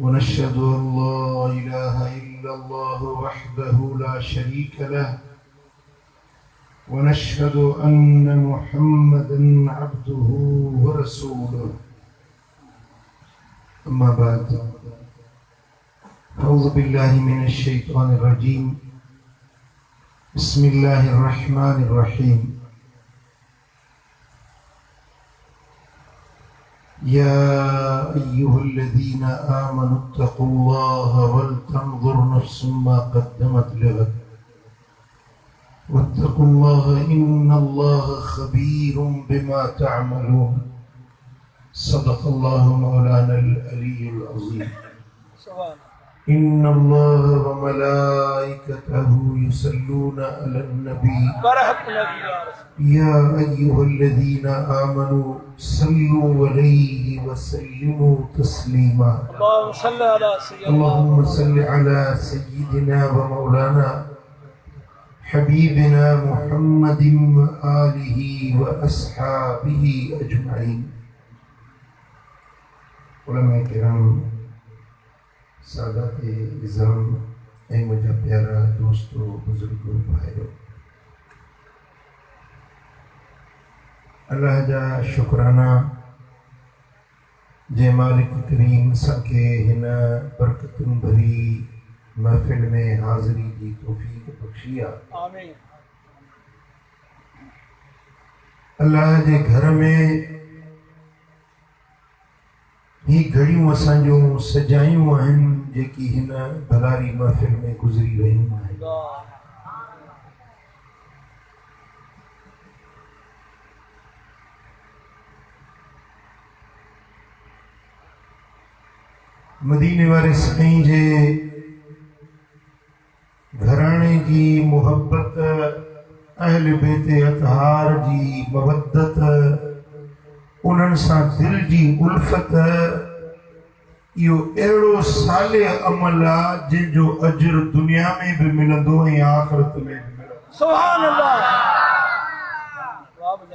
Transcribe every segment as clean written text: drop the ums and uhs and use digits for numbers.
ونشهد أن لا إله إلا الله وحده لا شريك له ونشهد أن محمدا عبده ورسوله أما بعد أعوذ بالله من الشيطان الرجيم بسم الله الرحمن الرحيم يا أيها الذين آمنوا اتقوا الله ولتنظر نفس ما قدمت لغد واتقوا الله إن الله خبير بما تعملون صدق الله مولانا العلي العظيم إن الله وملائكته يصلون على النبي يا أيها الذين آمنوا صلوا عليه وسلموا تسليما اللهم صل على سيدنا ومولانا حبيبنا محمد وآله وأصحابه أجمعين علماء کرام सादात इज़ाम ऐं मुंहिंजा प्यारा दोस्तों बुज़ुर्गो भाइयो अल्लाह जा शुक्राना जे मालिक करीम असांखे हिन बरकतुनि भरी महफ़िल में हाज़िरी जी तौफ़ीक़ बख़्शी आहे। आमीन। अल्लाह जे घर में ही घड़ियों असांजूं सजायूं आहिनि जेकी हिन भलारी महफ़िल में गुज़री रहियूं आहिनि। मदीने वारे साईं जे घराणे जी मुहब्बत अहल बैत अतहार जी मवद्दत उन्हनि सां दिल जी उल्फत इहो अहिड़ो साले अमल आहे जंहिंजो अजर दुनिया में भी मिलंदो ऐं आख़िरत में भी मिलंदो। सुभान अल्लाह।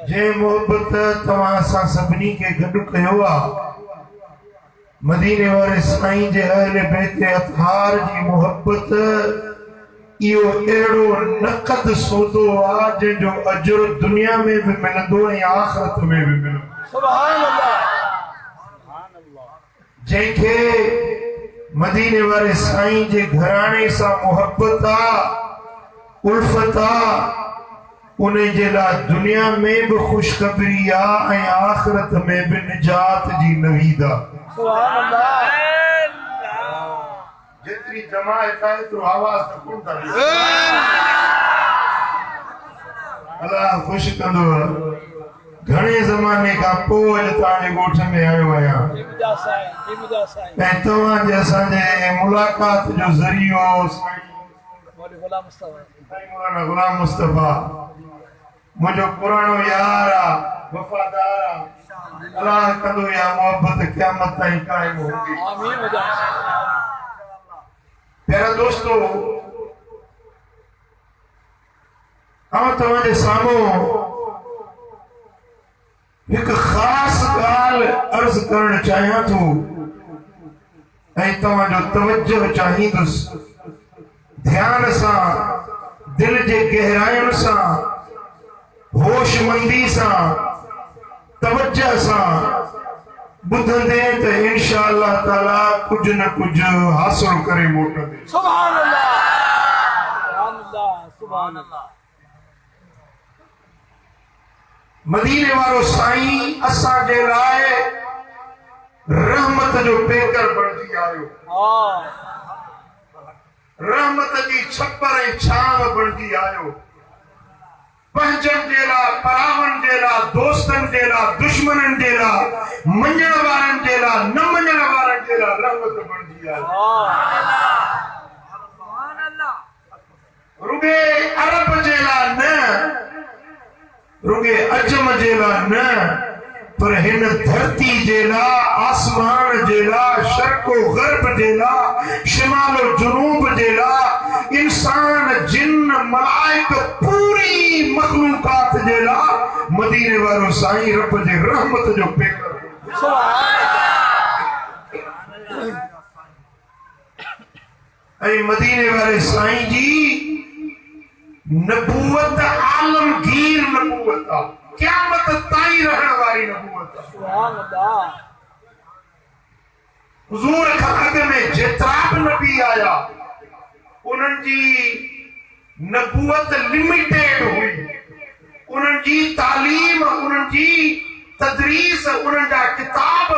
जंहिं मोहब्बत तव्हां असां सभिनी खे गॾु कयो आहे मदीने वारे साईं जे अहल बैत अतहार जी मोहब्बत इहो अहिड़ो नक़द सौदो आहे जंहिंजो अजर दुनिया में भी मिलंदो ऐं आख़िरत में भी मिलंदो। सुभान अल्लाह। जंहिंखे मदीने वारे साईं जे घराणे सां मोहब्बत आहे उल्फत आहे उन जे लाइ दुनिया में भी ख़ुशख़बरी आहे ऐं आख़िरत में भी निजात जी नवीद आहे। सुभान अल्लाह। जेतिरी जमायत आहे तो आवाज़ त कोन था ॾियो। अल्लाह ख़ुशि कंदो। घणे ज़माने खां पोइ अॼु तव्हांजे ॻोठ में आयो आहियां ऐं तव्हां जे असांजे मुलाक़ात जो ज़रियो मौलाना गुलाम मुस्तफ़ा मुंहिंजो पुराणो यार आहे वफ़ादार आहे। अल्लाह कंदो या मोहब्बत क़यामत ताईं क़ाइम हूंदी। प्यारा दोस्तो आउं तव्हांजे साम्हूं एक खास गाल अर्ज करण चाहियां थो ऐं तव्हांजो तवज्जो चाहींदुसि। ध्यान सां दिल जे गहराइयुनि सां होशमंदी सां तवज्जो सां ॿुधंदे त इंशाअल्लाह ताला कुझु न कुझु हासिल करे मोटंदे। सुभान अल्लाह। सुभान अल्लाह। सुभान अल्लाह। मदीने वारो साईं असां जे लाइ रहमत जो पेकर बणजी आयो। रहमत जी छपर ऐं छांव बणजी आयो। पंहिंजनि जे लाइ परावनि जे लाइ दोस्तनि जे लाइ दुश्मननि जे लाइ मञण वारनि जे लाइ न मञण वारनि जे लाइ रहमत बणजी आयो। रुगे अरब जे लाइ न रुगे अजम जे लाइ न पर हिन धरती जे लाइ आसमान जे लाइ शर्क़ो गर्ब जे लाइ शिमालो जुनूब जे लाइ इंसान जिन मलाइक पूरी मखलूकात जे लाइ मदीने वारो साईं रब जे रहमत जो पेकर। ऐं मदीने वारे साईं जी नबूवत आलमगीर नबूवत आहे, क़यामत ताईं रहण वारी नबूवत आहे। सुभान अल्लाह। हुजूर खां अॻु में जेतिरा बि नबी आया उन्हनि जी नबूवत लिमिटेड हुई, उन्हनि जी तालीम, उन्हनि जी तदरीस, उन्हनि जा किताब,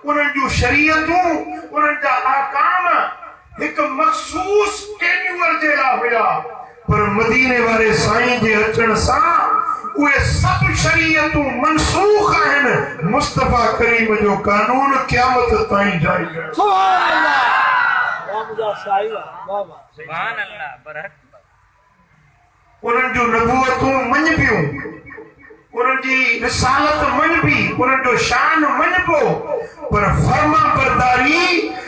उन्हनि जूं शरीयतूं, उन्हनि जा अहकाम हिकु मखसूस टेन्यूअर जे लाइ हुया। पर मदीने वारे साईं जे अचण सां उहे सभु शरीयतूं मनसूख आहिनि। मुस्तफा करीम जो कानून क़यामत ताईं जारी आहे। सुभान अल्लाह। वाह मुझा साईं वाह वाह। सुभान अल्लाह बरकत। उन्हनि जूं नबूवतूं मञबियूं, उन्हनि जी रिसालत मञबी, उन्हनि जो शान मञबो, पर फर्मा बरदारी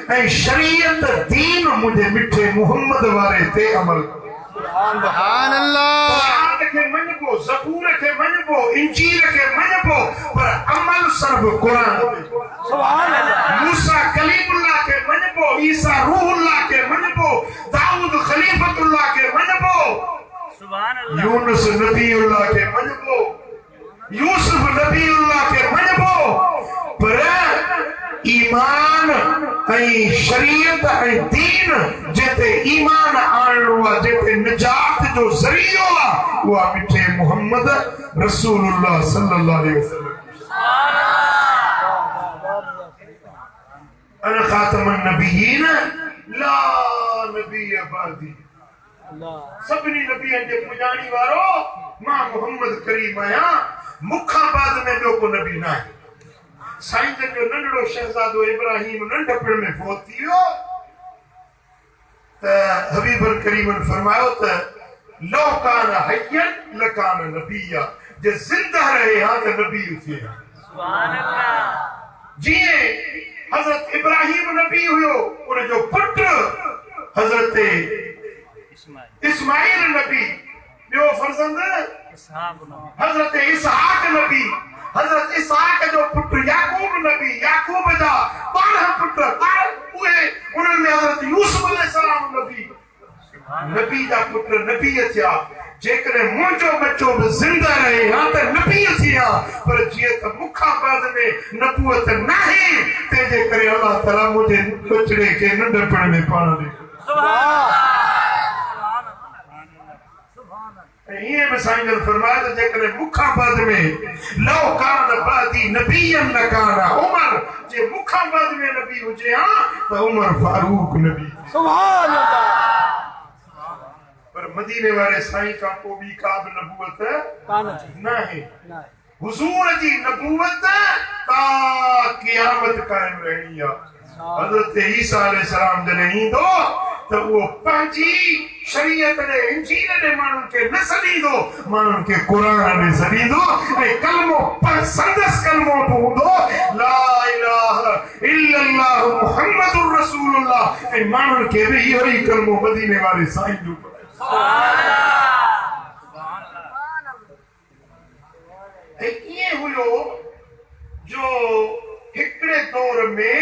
ऐं शरीयत दीन मुंहिंजे मिठे मुहम्मद वारे ते अमल करो। सुभान अल्लाह। कुरान खे मञबो, ज़बूर खे मञबो, इंजील खे मञबो, पर अमल सिर्फ कुरान ते। सुभान अल्लाह। मूसा कलीमुल्लाह खे मञबो, ईसा रूहुल्लाह खे मञबो, दाऊद खलीफतुल्लाह खे मञबो, सुभान अल्लाह। यूनुस नबीउल्लाह खे मञबो, यूसुफ नबीउल्लाह खे मञबो, पर ईमान ऐं शरीयत ऐं दीन जिते ईमान आणणो आहे, जिते निजात जो ज़रियो आहे, उहा मिठे मुहम्मद रसूलुल्लाह सल्लल्लाहु अलैहि वसल्लम। अना खातमुन नबिय्यीन ला नबिय्य बादी। सभिनी नबियनि जे पुॼाणी वारो मां मुहम्मद करीम आहियां, मूंखां बाद में ॿियो को नबी न आहे। साईं जन जो नंढड़ो शहज़ादो इब्राहिम नंढपण में फौत थी वियो त हबीबन करीमन फरमायो त लौ कान हय्यन लकान नबिया, जे ज़िंदा रहे हा त नबी थी। सुभान अल्लाह। जीअं हज़रत इब्राहिम नबी हुयो, उन जो पुटु हज़रत इस्माइल नबी, ॿियो फर्ज़ंद हज़रत इसहाक नबी, हज़रत इसहाक जो पुटु याकूब नबी, याकूब जा 12 पुट, उहे उन्हनि में हज़रत यूसुफ अलैहिस्सलाम नबी, नबी जा पुट नबी थिया। जेकॾहिं मुंहिंजो बच्चो बि ज़िंदा रहे हा त नबी थिया, पर जीअं त मूंखां बाद में नबूवत नाहे, तंहिंजे करे अल्लाह ताला मुंहिंजे बचड़े खे नंढपण में पाण ॾिनो। ईअं बि साईं जन फरमायो त जेकॾहिं मूंखां बाद में लौ कान बादी नबियन लकान उमर, जे मूंखां बाद में नबी हुजे हा त उमर फारूक नबी। सुभान अल्लाह। पर मदीने वारे साईं खां पोइ ॿी का बि नबूवत न आहे। हुजूर जी नबूवत ता क़यामत कायम रहणी आहे। हज़रत ईसा अलैहिस्सलाम जॾहिं ईंदो त उहो पंहिंजी शरीयत ॾे, इंजील ॾे माण्हुनि खे न सॾींदो, माण्हुनि खे क़ुरान ॾे सॾींदो, ऐं कलमो संदसि कलमो हूंदो ला इलाहा इल्लल्लाह मुहम्मदुर रसूलुल्लाह, ऐं माण्हुनि खे बि इहो ई कलमो मदीने वारे साईं जो ऐं ईअं हुयो जो हिकिड़े दौर में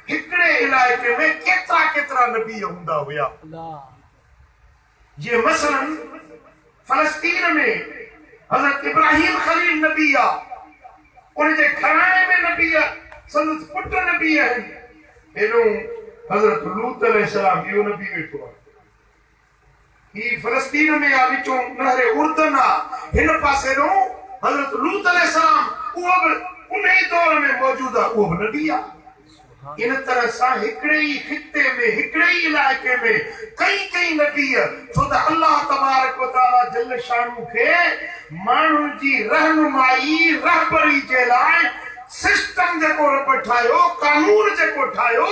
हिकिड़े इलाइक़े में केतिरा केतिरा नबी हूंदा हुया। जीअं मसलन फलस्तीन में हज़रत इब्राहिम खलील नबी आहे, उनजे घराणे में नबी आहे, संदसि पुट नबी आहिनि। हेॾो हज़रत लूत अलैहिस्सलाम इहो नबी वेठो आहे। ही फलस्तीन में आहे, विचों नहरे उर्दन आहे, हिन पासे ॾों हज़रत लूत अलैहिस्सलाम, उहो बि उन ई दौर में मौजूद आहे, उहो बि नबी आहे। इन तरह सां हिकिड़े ई खिते में, हिकिड़े ई इलाइक़े में कई नबी, छो त अल्लाह तबारक व तआला जल शानु खे माण्हुनि जी रहनुमाई रहबरी जे लाइ सिस्टम जेको रब ठाहियो, कानून जेको ठाहियो,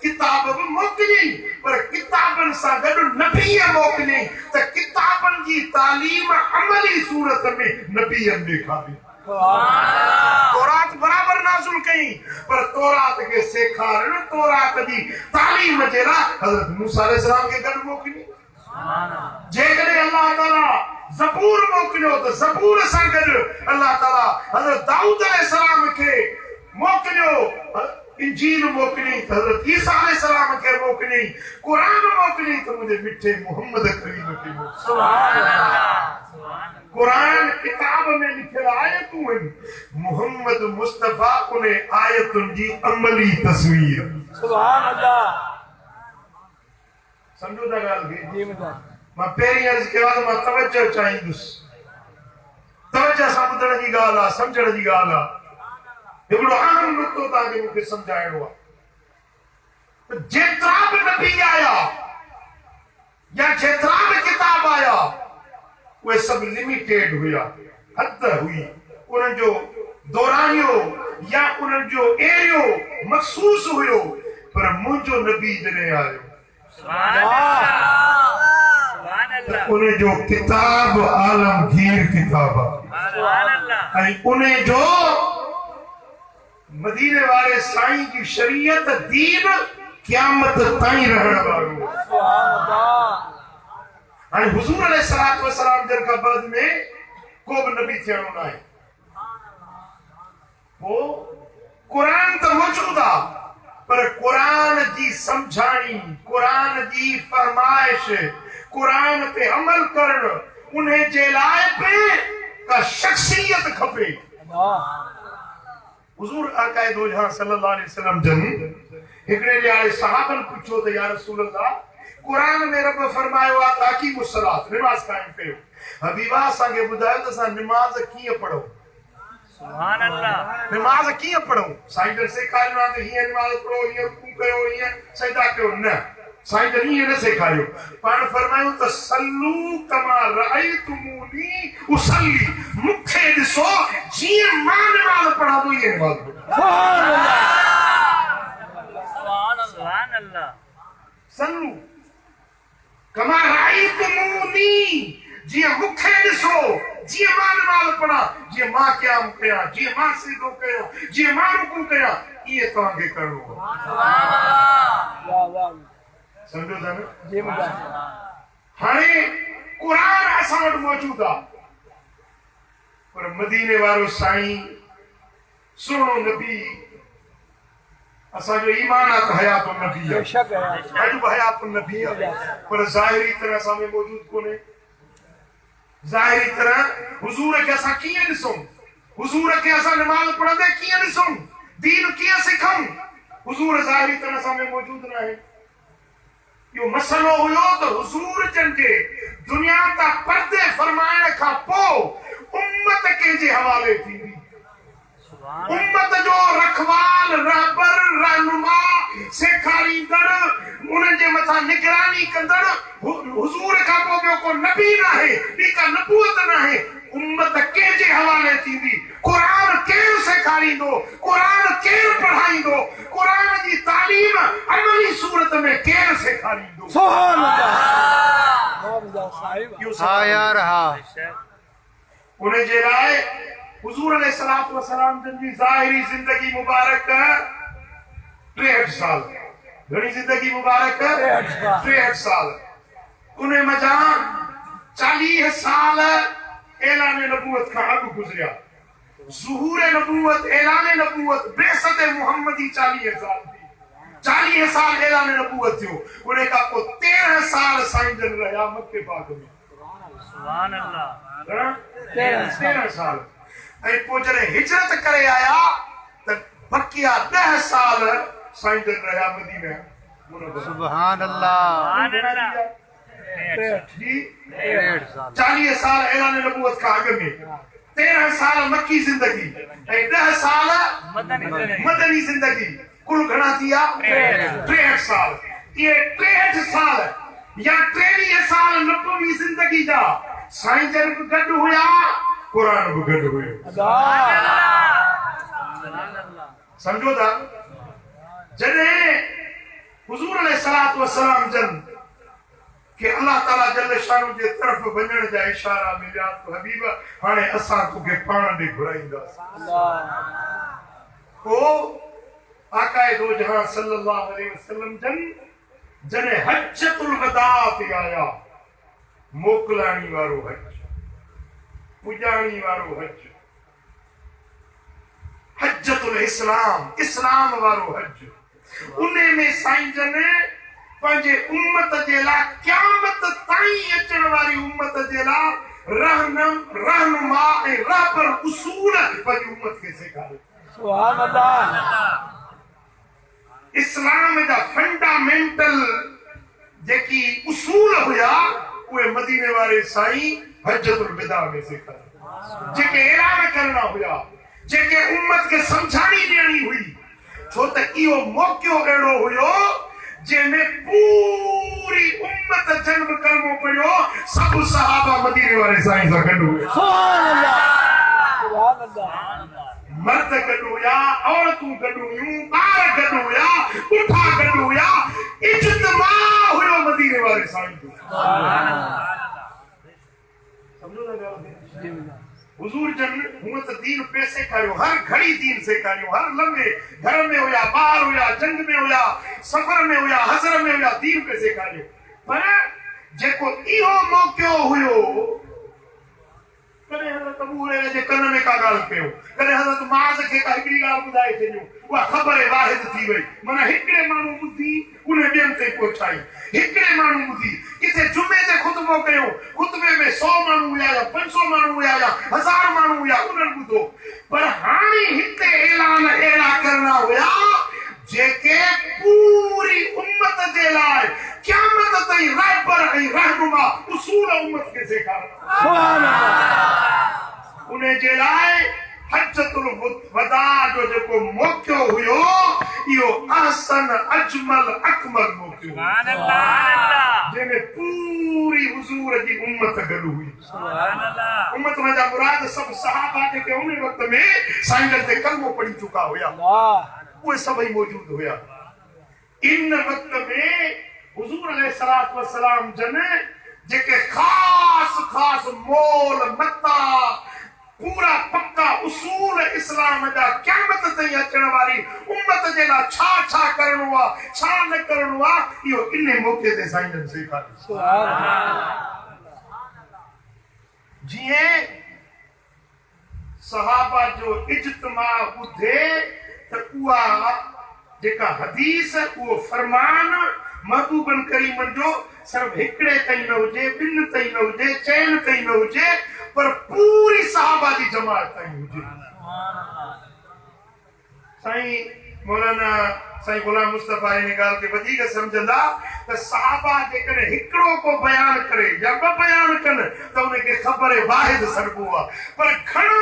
किताब बि मोकिलियईं, पर किताबनि सां गॾु नबी मोकिलियईं त किताबनि जी तालीम अमली सूरत में नबीअनि ॾेखारी। तौरात बराबर नाज़िल कई, पर तौरात के सेखारण, तौरात जी तालीम जे लाइ हज़रत मूसा अलैहिस्सलाम खे गॾु मोकिली। जेकॾहिं अल्लाह ताला ज़बूर मोकिलियो त ज़बूर सां गॾु अल्लाह ताला हज़रत दाऊद अलैहिस्सलाम खे मोकिलियो। इंजील मोकिली त हज़रत ईसा अलैहिस्सलाम खे मोकिली, कुरान मोकिली त मुंहिंजे मिठे मोहम्मद करीम खे मोकिली। सुभान अल्लाह कुरान किताब में लिखियल आयतूं आहिनि, मोहम्मद मुस्तफ़ा उन आयतुनि जी अमली तस्वीर। सुभान अल्लाह। समझो था ॻाल्हि खे? जी मिला। मां पहिरीं अर्ज़ कयो आहे त मां तवजो चाहींदुसि, तवजो सां ॿुधण जी ॻाल्हि आहे, सम्झण जी ॻाल्हि आहे। हिकिड़ो अहम नुक़्तो तव्हांखे मूंखे सम्झाइणो आहे। जेतिरा बि नबी आया या जेतिरा बि किताब आया, उहे सभु लिमिटेड हुया, हद हुई, उन्हनि जो दौरानियो या उन्हनि जो एरियो मखसूस हुयो। पर मुंहिंजो नबी जॾहिं आयो सुभान अल्लाह उन जो किताब आलमगीर किताब आहे, सुभान अल्लाह ऐं उन जो मदीने वारे साईं जी शरीयत दीन क़यामत ताईं रहण वारो। सुभान अल्लाह। हाणे हुजूर अलैहिस्सलातु वस्सलाम जन खां बाद में को बि नबी थियणो न आहे। पोइ कुरान त मौजूद आहे, पर कुरान जी सम्झाणी, कुरान जी फरमाइश, कुरान ते अमल करण, उन जे लाइ बि का शख्सियत खपे। हुजूर आका दो जहां सल्लल्लाहु अलैहि वसल्लम जन हिकड़े ॾियारे सहाबन पुछो त या रसूल अल्लाह, कुरान में रब फरमायो आहे त अकीमुस सलात, नमाज कायम कयो। हबीबा असांखे ॿुधायो त असां नमाज कीअं पढ़ूं, सुभान अल्लाह नमाज कीअं पढ़ूं। साईं जन सेखारियो आहे त हीअं नमाज पढ़ो, हीअं रुकू कयो, हीअं सजदा कयो। न, साईं जन हीअं न सेखारियो। पाण फरमायूं त सल्लू कमा रअयतुमूनी उसल्ली, मूंखे ॾिसो जीअं मां नमाज पढ़ां थो ईअं नमाज पढ़ो। सुभान अल्लाह सल्लू कमा रअयतुमूनी, जीअं मूंखे ॾिसो, जीअं मां नमाज पढ़ां, जीअं मां क़याम कयां, जीअं मां सिजदो कयां, जीअं मां रुकू कयां, ईअं तव्हांखे करिणो आहे। वाह वाह। समझो था न? जी मिला। हाणे कुरान असां वटि मौजूद आहे, पर मदीने वारो साईं सुहिणो नबी, असांजो ईमान आहे त हयात नबी आहे, बेशक है। अॼु बि हयात नबी आहे, पर ज़ाहिरी तरह असां में मौजूद कोन्हे। ज़ाहिरी तरह हुजूर खे असां कीअं ॾिसूं, हुजूर खे असां नमाज़ पढ़ंदे कीअं ॾिसूं, दीन कीअं सिखूं, हुजूर ज़ाहिरी तरह असां में मौजूद न आहे। इहो मसलो हुयो त हुजूर जन जे दुनिया तां पर्दे फरमाइण खां पोइ उम्मत कंहिंजे हवाले थींदी। उम्मत जो रखवाल, रहबर, रहनुमा, सेखारींदड़, उन्हनि जे मथां निगरानी कंदड़ हुजूर खां पोइ ॿियो को नबी न आहे, ॿी का नबूअत न आहे। उम्मत कंहिंजे हवाले थींदी, कुरान केरु सेखारींदो, कुरान केरु पढ़ाईंदो, कुरान जी तालीम अमली सूरत में केरु सेखारींदो। सुभान अल्लाह। वाह मुझा साहिब। हाँ यार हाँ। उन जे लाइ हुजूर अलैहिस्सलातु वस्सलाम जन जी ज़ाहिरी ज़िंदगी मुबारक 63 साल। घणी ज़िंदगी मुबारक 63 साल। उन मजा 40 साल ऐलान नबूवत खां अॻु गुज़रिया। ज़ुहूर नबूवत, ऐलान नबूवत, बेसत मुहम्मदी 40 साल थी। 40 साल ऐलान नबूवत थियो। उन खां पोइ 13 साल साईं जन रहिया मक्के पाक में। सुभान अल्लाह 13 साल। ऐं पोइ जॾहिं हिजरत करे आया त बकिया 10 साल साईं जन रहिया मदीना मुनव्वरा। सुभान अल्लाह। जी 1.5 साल 40 साल ऐलान नबूवत खां अॻु में, 13 साल मक्की ज़िंदगी ऐं 10 साल मदनी ज़िंदगी। कुल घणा थी विया? 63 साल। इहे 63 साल या 23 साल नबवी ज़िंदगी जा साईं जन बि गॾु हुया, कुरान बि गॾु हुयो। समझो था? जॾहिं हुजूर अलैहिस्सलातु वस्सलाम जन कि अल्लाह ताला जल शानु जे तरफ़ वञण जा इशारा मिलिया त हबीब हाणे असां तोखे पाण ॾे घुराईंदासीं। पोइ आका दो जहां सल्लल्लाहु अलैहि वसल्लम जन जॾहिं हज्जतुल वदा ते आया, मोकलाणी वारो हज, पुॼाणी वारो हज, हज हज्जतुल इस्लाम, इस्लाम वारो हज। उन्हें में साईं जन पंहिंजे उम्मत जे लाइ क़यामत ताईं अचण वारी उम्मत जे लाइ रहनुमा ऐं रहबर उसूल पंहिंजी उम्मत खे सेखारियो। सुभान अल्लाह। इस्लाम जा फंडामेंटल जेकी उसूल हुया उहे मदीने वारे साईं हज्जतुल विदा में सेखारियो। जेके ऐलान करणा हुया, जेके उम्मत खे समझाणी ॾियणी हुई, छो त इहो मौक़ो अहिड़ो हुयो जंहिंमें पूरी उम्मत जन्म कलमो पढ़ियो, सब सहाबा मदीने वाले साईं सां गॾु हुए। सुभान अल्लाह, सुभान अल्लाह। मर्द गॾु हुया, औरतूं गॾु हुयूं, ॿार गॾु हुया, ॿुढा गॾु हुया, इज्तिमा हुयो मदीने वाले साईं जो। हुजूर जन हुअं त दीन पे सेखारियो, हर घड़ी दीन सेखारियो, हर लम्हे घर में हुया, ॿार हुया, जंग में हुया, सफ़र में हुया, हज़र में हुया, दीन पे सेखारियो। पर जेको इहो मौक़ो हुयो, कॾहिं हज़रत अबू हुरैरा जे कन में का ॻाल्हि कयो, कॾहिं हज़रत मुआज़ खे का हिकिड़ी ॻाल्हि ॿुधाए छॾियो, उहा ख़बर वाहिद थी वई। माना हिकिड़े माण्हू ॿुधी उन ॿियनि ते पहुचाई, हिकिड़े माण्हू ॿुधी। किथे जुमे ते ख़ुतबो कयो, ख़ुतबे में 100 माण्हू हुया या 500 माण्हू हुया या 1000 माण्हू हुया, उन्हनि ॿुधो। पर हाणे हिते ऐलान अहिड़ा करणा हुया जेके पूरी उम्मत जे लाइ क़यामत ताईं रहबर ऐं रहनुमा उसूल उम्मत खे सेखारनि। सुभान अल्लाह। उन जे लाइ हज्जतुल वदा जो जेको मौक़ो हुयो, इहो अहसन अजमल अकमल मौक़ो, सुभान अल्लाह, जंहिंमें पूरी हुजूर जी उम्मत गॾु हुई। सुभान अल्लाह। उम्मत में जा मुराद सब सहाबा जेके उन वक़्त में साईं जन ते कलमो पढ़ी चुका हुया, उहे सभई मौजूद हुया। इन वक़्त में हुजूर अलैहिस्सलातु वस्सलाम जन जेके खास मोल मता पूरा पक्का उसूल इस्लाम जा क़यामत ताईं अचण वारी उम्मत जे लाइ छा करणो आहे, छा न करणो आहे, इहो इन मौक़े ते साईं जन सेखारियो। सुभान अल्लाह। जीअं सहाबा जो इज्तिमा ॿुधे त उहा जेका हदीस, उहो फरमान महबूबन करीमन जो सिर्फ हिकिड़े ताईं न हुजे, ॿिनि ताईं न हुजे, चइनि ताईं न हुजे, पर पूरी सहाबा जी जमात ताईं हुजे। साईं मौलाना साईं गुलाम मुस्तफा इन ॻाल्हि खे वधीक सम्झंदा त सहाबा जेकॾहिं हिकिड़ो को बयान करे या ॿ बयान कनि त उनखे ख़बर वाहिद सॾिबो आहे, पर घणा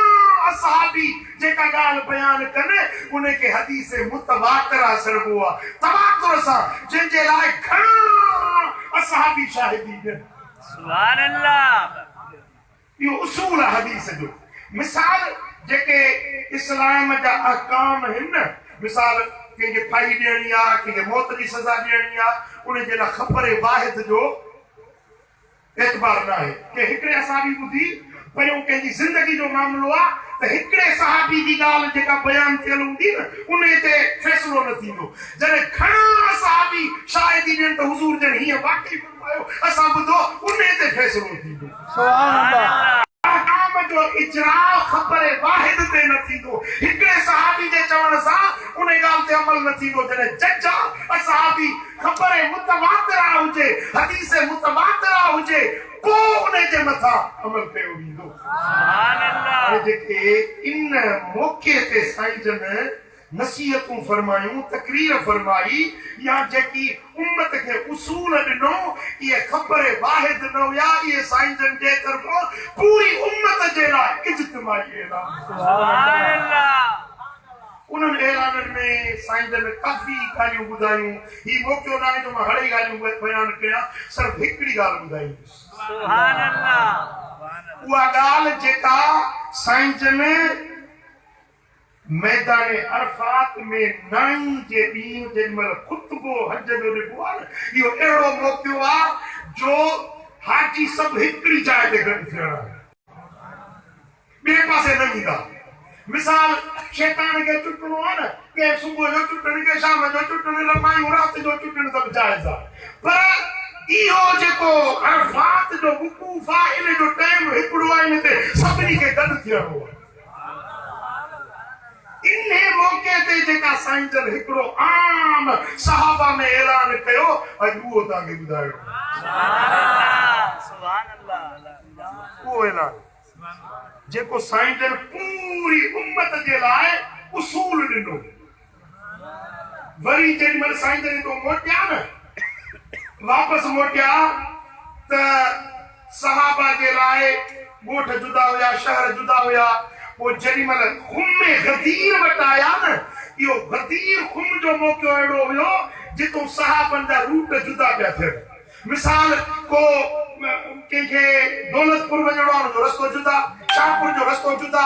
असहाबी जेका ॻाल्हि बयान कनि उनखे हदीस मुतवातिरा सॾिबो आहे, तवातुर सां, जंहिंजे लाइ घणा असहाबी शाहिदी ॾियनि। सुभान अल्लाह। इहो उसूल आहे हदीस जो। मिसाल जेके इस्लाम जा अहकाम आहिनि न, मिसाल कंहिंखे फाई ॾियणी आहे, कंहिंखे मौत जी सज़ा ॾियणी आहे, उन जे लाइ ख़बर वाहिद जो एतबार न आहे। के हिकिड़े असहाबी ॿुधी, पहिरियों कंहिंजी ज़िंदगी जो मामिलो आहे त हिकिड़े सहाबी जी ॻाल्हि जेका बयान थियल हूंदी न, उन ते फ़ैसिलो न थींदो। जॾहिं घणा सहाबी शाहिदी ॾियनि त हुज़ूर जन हीअं वाक़ई फरमायो, असां ॿुधो, उन ते फ़ैसिलो थींदो। सुभान अल्लाह। अहकाम जो इजरा ख़बर वाहिद ते न थींदो, हिकिड़े सहाबी जे चवण सां उन ॻाल्हि ते अमल न थींदो। जॾहिं जज असहाबी ख़बर मुतवातिरा हुजे, हदीस मुतवातिरा हुजे, पोइ उन जे मथां अमल कयो वेंदो। सुभान अल्लाह। जेके इन मौक़े ते साईं जन नसीहतूं फरमायूं, तकरीर फरमाई, या जेकी उम्मत खे उसूल ॾिनो, इहे ख़बर वाहिद न हुया, इहे साईं जन जे तरफ़ां पूरी उम्मत जे लाइ इज्तिमाई ऐलान। सुभान अल्लाह। उन्हनि ऐलाननि में साईं जन काफ़ी ॻाल्हियूं ॿुधायूं। ही मौक़ो न आहे जो मां हड़े ॻाल्हियूं बयानु कयां, सिर्फ़ु हिकिड़ी ॻाल्हि ॿुधाईंदुसि। सुभान अल्लाह। उहा ॻाल्हि जेका साईं जन मैदान अरफात में नाई जे ॾींहुं जेॾीमहिल ख़ुतबो हज जो ॾिबो आहे न, इहो अहिड़ो मौक़ो आहे जो हाजी सभु हिकिड़ी जाइ ते गॾु थियणा, ॿिए पासे न ईंदा। मिसाल शैतान खे चुटणो आहे न, के सुबुह जो चुटण, के शाम जो चुटण, लमायूं राति जो चुटण, सभु जाइज़ आहे। पर इहो जेको अरफात जो वक़ूफ़ आहे, इन जो टाइम हिकिड़ो आहे, इन ते सभिनी खे गॾु थियणो आहे। इन्हे मौके ते जेका साईं जन हिकिड़ो आम सहाबा में ऐलान कयो अॼु उहो तव्हांखे ॿुधायो सुभान अल्लाह उहो ऐलान जेको साईं जन पूरी उम्मत जे लाइ उसूल ॾिनो वरी जेॾीमहिल साईं जन तो मोटिया न वापसि मोटिया त सहाबा जे लाइ ॻोठ जुदा हुया शहर जुदा हुया वो जेॾीमहिल खुम में गदीर वटि आया न इहो गदीर खुम जो मौक़ो अहिड़ो हुयो जितो सहाबनि जा रूट जुदा पिया थियनि मिसाल को कंहिंखे दौलतपुर वञिणो आहे उनजो रस्तो जुदा शाहपुर जो रस्तो जुदा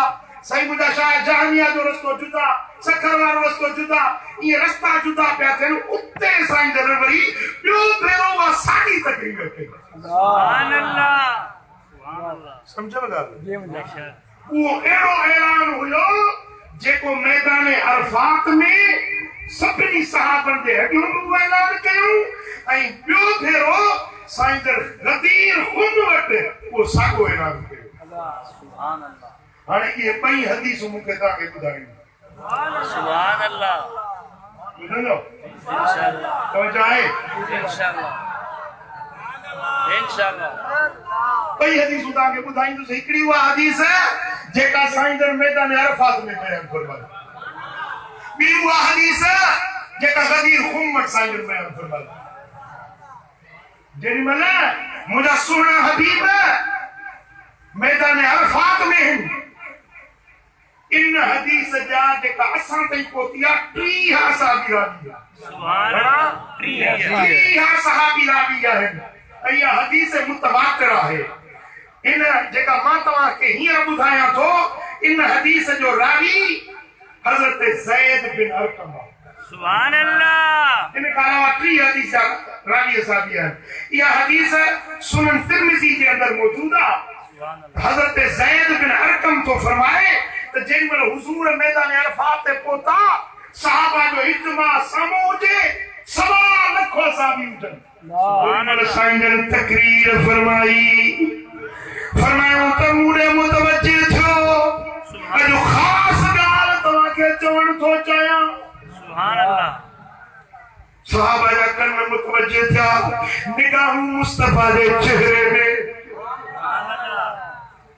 साईं मुंहिंजा शाह जहानिया जो रस्तो जुदा सखर वारो रस्तो जुदा इहे रस्ता जुदा पिया थियनि उते साईं जन वरी ॿियो भेरो उहा साॻी तकरीर कई सुभान अल्लाह सम्झव ॻाल्हि अच्छा वो एड़ो ऐलान हुयो जेको मैदान अरफात में सभिनी सहाबन जे अॻियों बि ऐलान कयो ऐं ॿियो भेरो साईं जन गदीर खुद वटि वो साॻियो ऐलान कयो सुभान अल्लाह हाणे इहे ॿई हदीसूं मूंखे तव्हांखे ॿुधायूं सुभान अल्लाह ॿुधंदो इंशाअल्लाह तवजो आहे इंशाअल्लाह इंशाअल्लाह ॿई हदीसूं तव्हांखे ॿुधाईंदुसि हिकिड़ी उहा हदीस जेका साईं जन मैदान अरफात में बयान फरमाई ॿी उहा हदीस जेका गदीर खुम वटि साईं जन बयान फरमाई जेॾीमहिल मुंहिंजा सुहिणा हबीब मैदान अरफात में आहिनि इन हदीस जा जेका असां ताईं पहुती आहे 30 सहाबी रावी सुभान अल्लाह 30 सहाबी रावी आहिनि ऐं इहा हदीस मुतवातिर आहे इन जेका मां तव्हांखे हींअर ॿुधायां थो इन हदीस जो रावी हज़रत ज़ैद बिन अरकम आहे सुभान अल्लाह इन खां अलावा 30 हदीस रावी साहबी आहिनि इहा हदीस सुनन तिरमिज़ी जे अंदर मौजूद आहे हज़रत ज़ैद बिन अरकम तो फरमाए त जेॾीमहिल हुज़ूर मैदान अरफात ते पहुता सहाबा जो इज्तिमा साम्हूं हुजे 1.25 लख सहाबी हुजनि सुभान साईं जन तकरीर फरमाई फरमायो त मूंखे मुतवज्जिह थियो अॼु ख़ासि ॻाल्हि तव्हांखे चवण थो चाहियां सुभान अल्लाह सहाबा जा कन मुतवज्जिह थिया निगाहूं मुस्तफा जे चेहरे में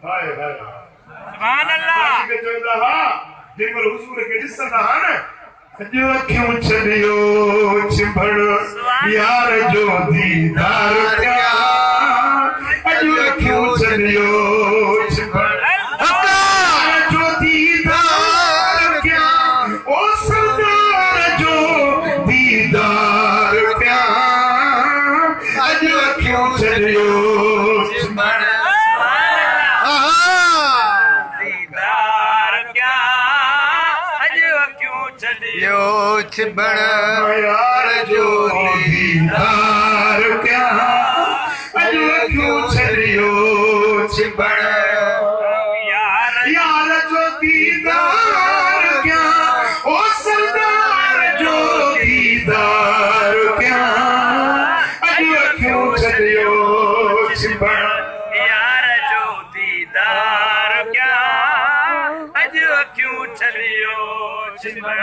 हाय हाय सुभान अल्लाह के चवंदा हा जेमल हुजूर खे ॾिसंदा हा न अॼु अखियूं छॾियो चिंबड़ यार जो दीदार क्या अॼु अखियूं छॾियो चिंबड़ यार जो दीदार क्या ओ सरदार जो दीदार क्या अॼु अखियूं छॾियो चिंबड़ दीदार क्या अॼु अखियूं छॾियो छिबण यार जो दीदार क्या अॼु अखियूं छॾियो छिबण यार जो दीदार क्या ओ सरदार जो दीदार क्या अॼु अखियूं छॾियो छिबण यार जो दीदार क्या अॼु अखियूं छॾियो छिबण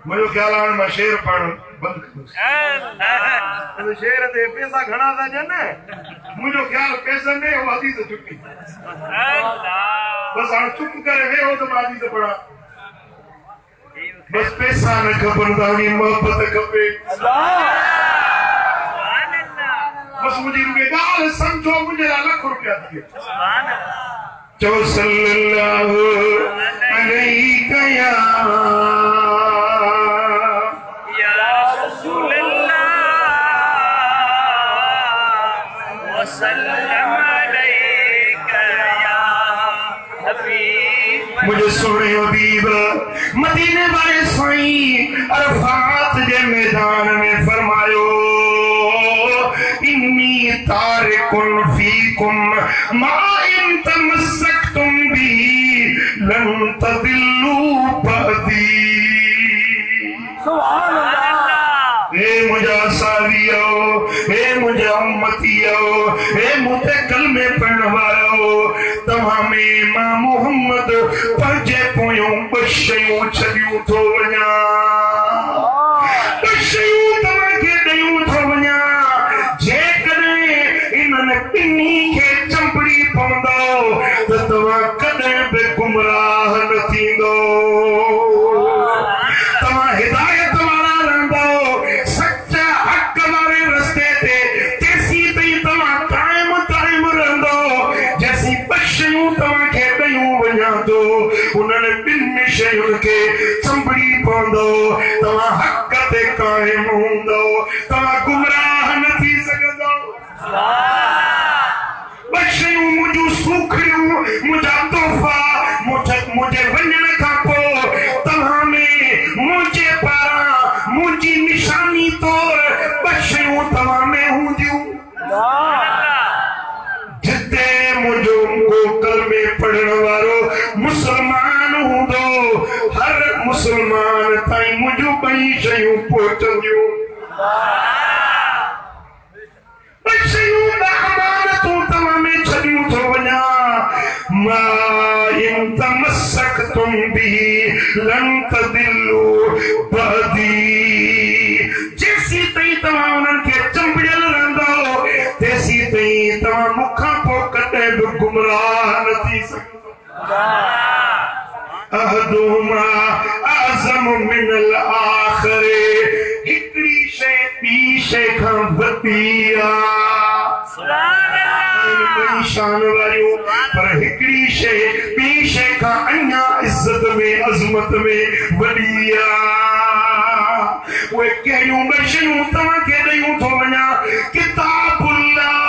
मुंहिंजो ख़्याल आहे मां शेर पढ़ण बंदि कंदुसि शेर ते पैसा घणा था ॾियनि मुंहिंजो ख़्याल पैसनि में उहा हदीस चुकी बसि हाणे चुप करे वेहो त मां हदीस पढ़ां बसि पैसा न खपनि तव्हांजी मोहबत खपे बसि मुंहिंजी रुॻे ॻाल्हि सम्झो मुंहिंजे लाइ लख रुपया थी चओ सल्लल्लाहु अलैहि या रसूल अल्लाह वसल्लम अलैका या हबीब मुझे सोने हबीब मदीने वाले साईं अरफात के मैदान में फरमायो इन्नी तारिकुन फीकुम मा इन तमस्सकतुम बी लन तदिल्लू बदी सुभान अल्लाह हे मुझा सावियो हे मुझा उम्मतियो हे मुझे कलमे पढ़ण वालो तव्हां में मां मोहम्मद पंहिंजे पोयों शयूं छॾियूं थो वञा शयूं तव्हांखे ॾियूं थो वञा जेकॾहिं इन्हनि ॿिन्ही खे चंपड़ी पवंदो त तव्हां कॾहिं बि गुमराह न थींदो तव्हां हिदायत वारा रहंदो सच्चा हक़ वारे रस्ते ते तेसीं ताईं तव्हां क़ाइम रहंदो जेसीं ॿ शयूं तव्हांखे ॾियूं वञा थो उन्हनि ॿिनि शयुनि खे चंपड़ी पवंदो तव्हां हक़ ते क़ाइम हूंदो तव्हां गुमराह न थी सघंदो ॿ शयूं मुंहिंजूं सूखड़ियूं मुंहिंजा तोहफ़ा मुंहिंजे वञण खां पोइ तव्हां में मुंहिंजे पारां मुंहिंजी निशानी तौर ॿ शयूं तव्हां में हूंदियूं जिते मुंहिंजो गोकल में पढ़ण वारो मुस्लमान हूंदो हर मुस्लमान ताईं मुंहिंजूं ॿई शयूं पहुचंदियूं शयूं अमानतूं तव्हां में छॾियूं थो वञा मा इन तमस्सकतुम बिही लन तदिल्लू बअदी जेसीं ताईं तव्हां उन्हनि खे चंबिड़ियल रहंदो तेसीं ताईं तव्हां मूंखां पोइ कॾहिं बि गुमराह न थी सघंदो अहदुहुमा अअज़म मिनल आख़िरे हिकिड़ी शइ ॿी शइ खां वॾी आहे शान वारियूं पर हिकिड़ी शइ ॿी शइ खां अञा इज़त में अज़मत में वॾी आहे उहे कहिड़ियूं ॿ शयूं तव्हांखे ॾियूं थो वञा किताबुल्लाह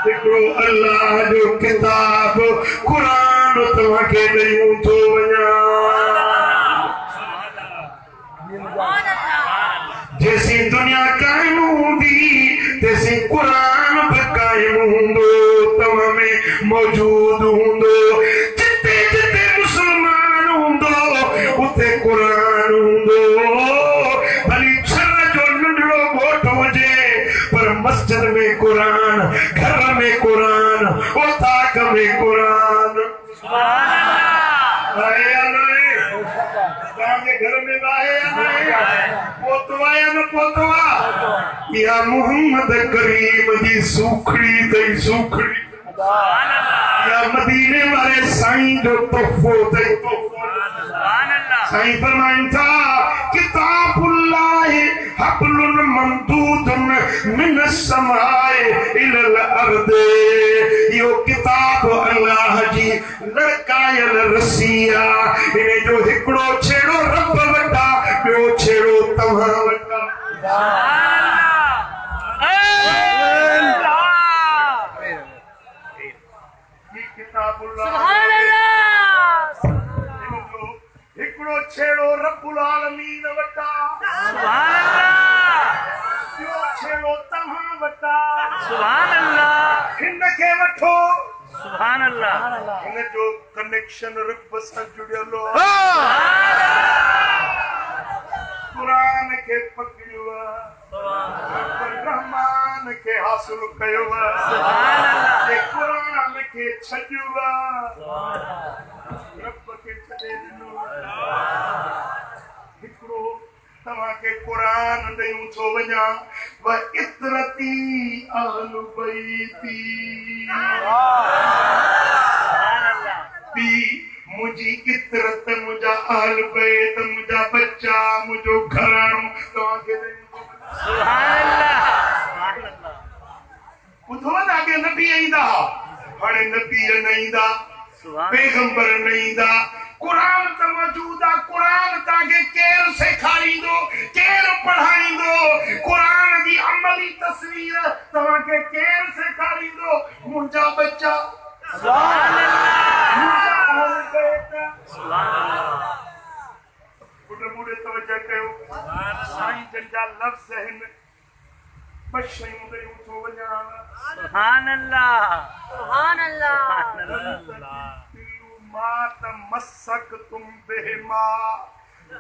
हिकिड़ो अल्लाह जो किताब क़ुरान तव्हांखे ॾियूं थो वञा जेसीं दुनिया क़ाइम हूंदी तेसीं क़ुरान बि क़ाइम हूंदो तव्हां में मौजूद हूंदो जिते जिते मुस्लमान हूंदो उते क़ुरान हूंदो भली छर जो नंढड़ो ॻोठ हुजे पर मस्जिद में क़ुरान घर में क़ुरान ओताक में क़ुरान आहे या न आहे तव्हांजे घर में आहे या न आहे पोतो आहे या न पोतो आहे या मोहम्मद करीम जी सूखड़ी अथई सूखड़ी या मदीने वारे साईं जो तोहफ़ो अथई तोहफ़ो साईं फरमाइनि था किताबुल्लाह हब्लुन ममदूदुन मिन समाए इलल अर्द यो किताब अल्लाह जी लड़कायल रस्सी आहे इन जो हिकिड़ो छेड़ो रब वटा ॿियो छेड़ो तव्हां वटा हिकिड़ो छेड़ो रब्बुल आलमीन वटा ॿियो छेड़ो तव्हां वटा हिन खे वठो हिन जो कनेक्शन रब सां जुड़ियल क़ुरान खे पकड़ियो रहमान खे हासिल कयो क़ुरान खे छॾियो रब खे छॾे ॾिनो हिकिड़ो तव्हांखे क़ुरान ॾियूं थो वञा व इतरती अहल बैती ॿी मुंहिंजी इतरत मुंहिंजा अहल बैत मुंहिंजा बच्चा मुंहिंजो घराणो तव्हांखे ॿुधो न अॻे नबी ईंदा हाणे नबी न ईंदा पैगंबर न ईंदा क़ुरान त मौजूद आहे क़ुरान तव्हांखे केरु सेखारींदो केरु पढ़ाईंदो क़ुरान जी अमली तस्वीर तव्हांखे केरु सेखारींदो मुंहिंजा बच्चा तवजह कयो साईं जन जा लफ़्ज़ आहिनि ॿ शयूं ॾियूं थो वञा सुभान अल्लाह सुभान अल्लाह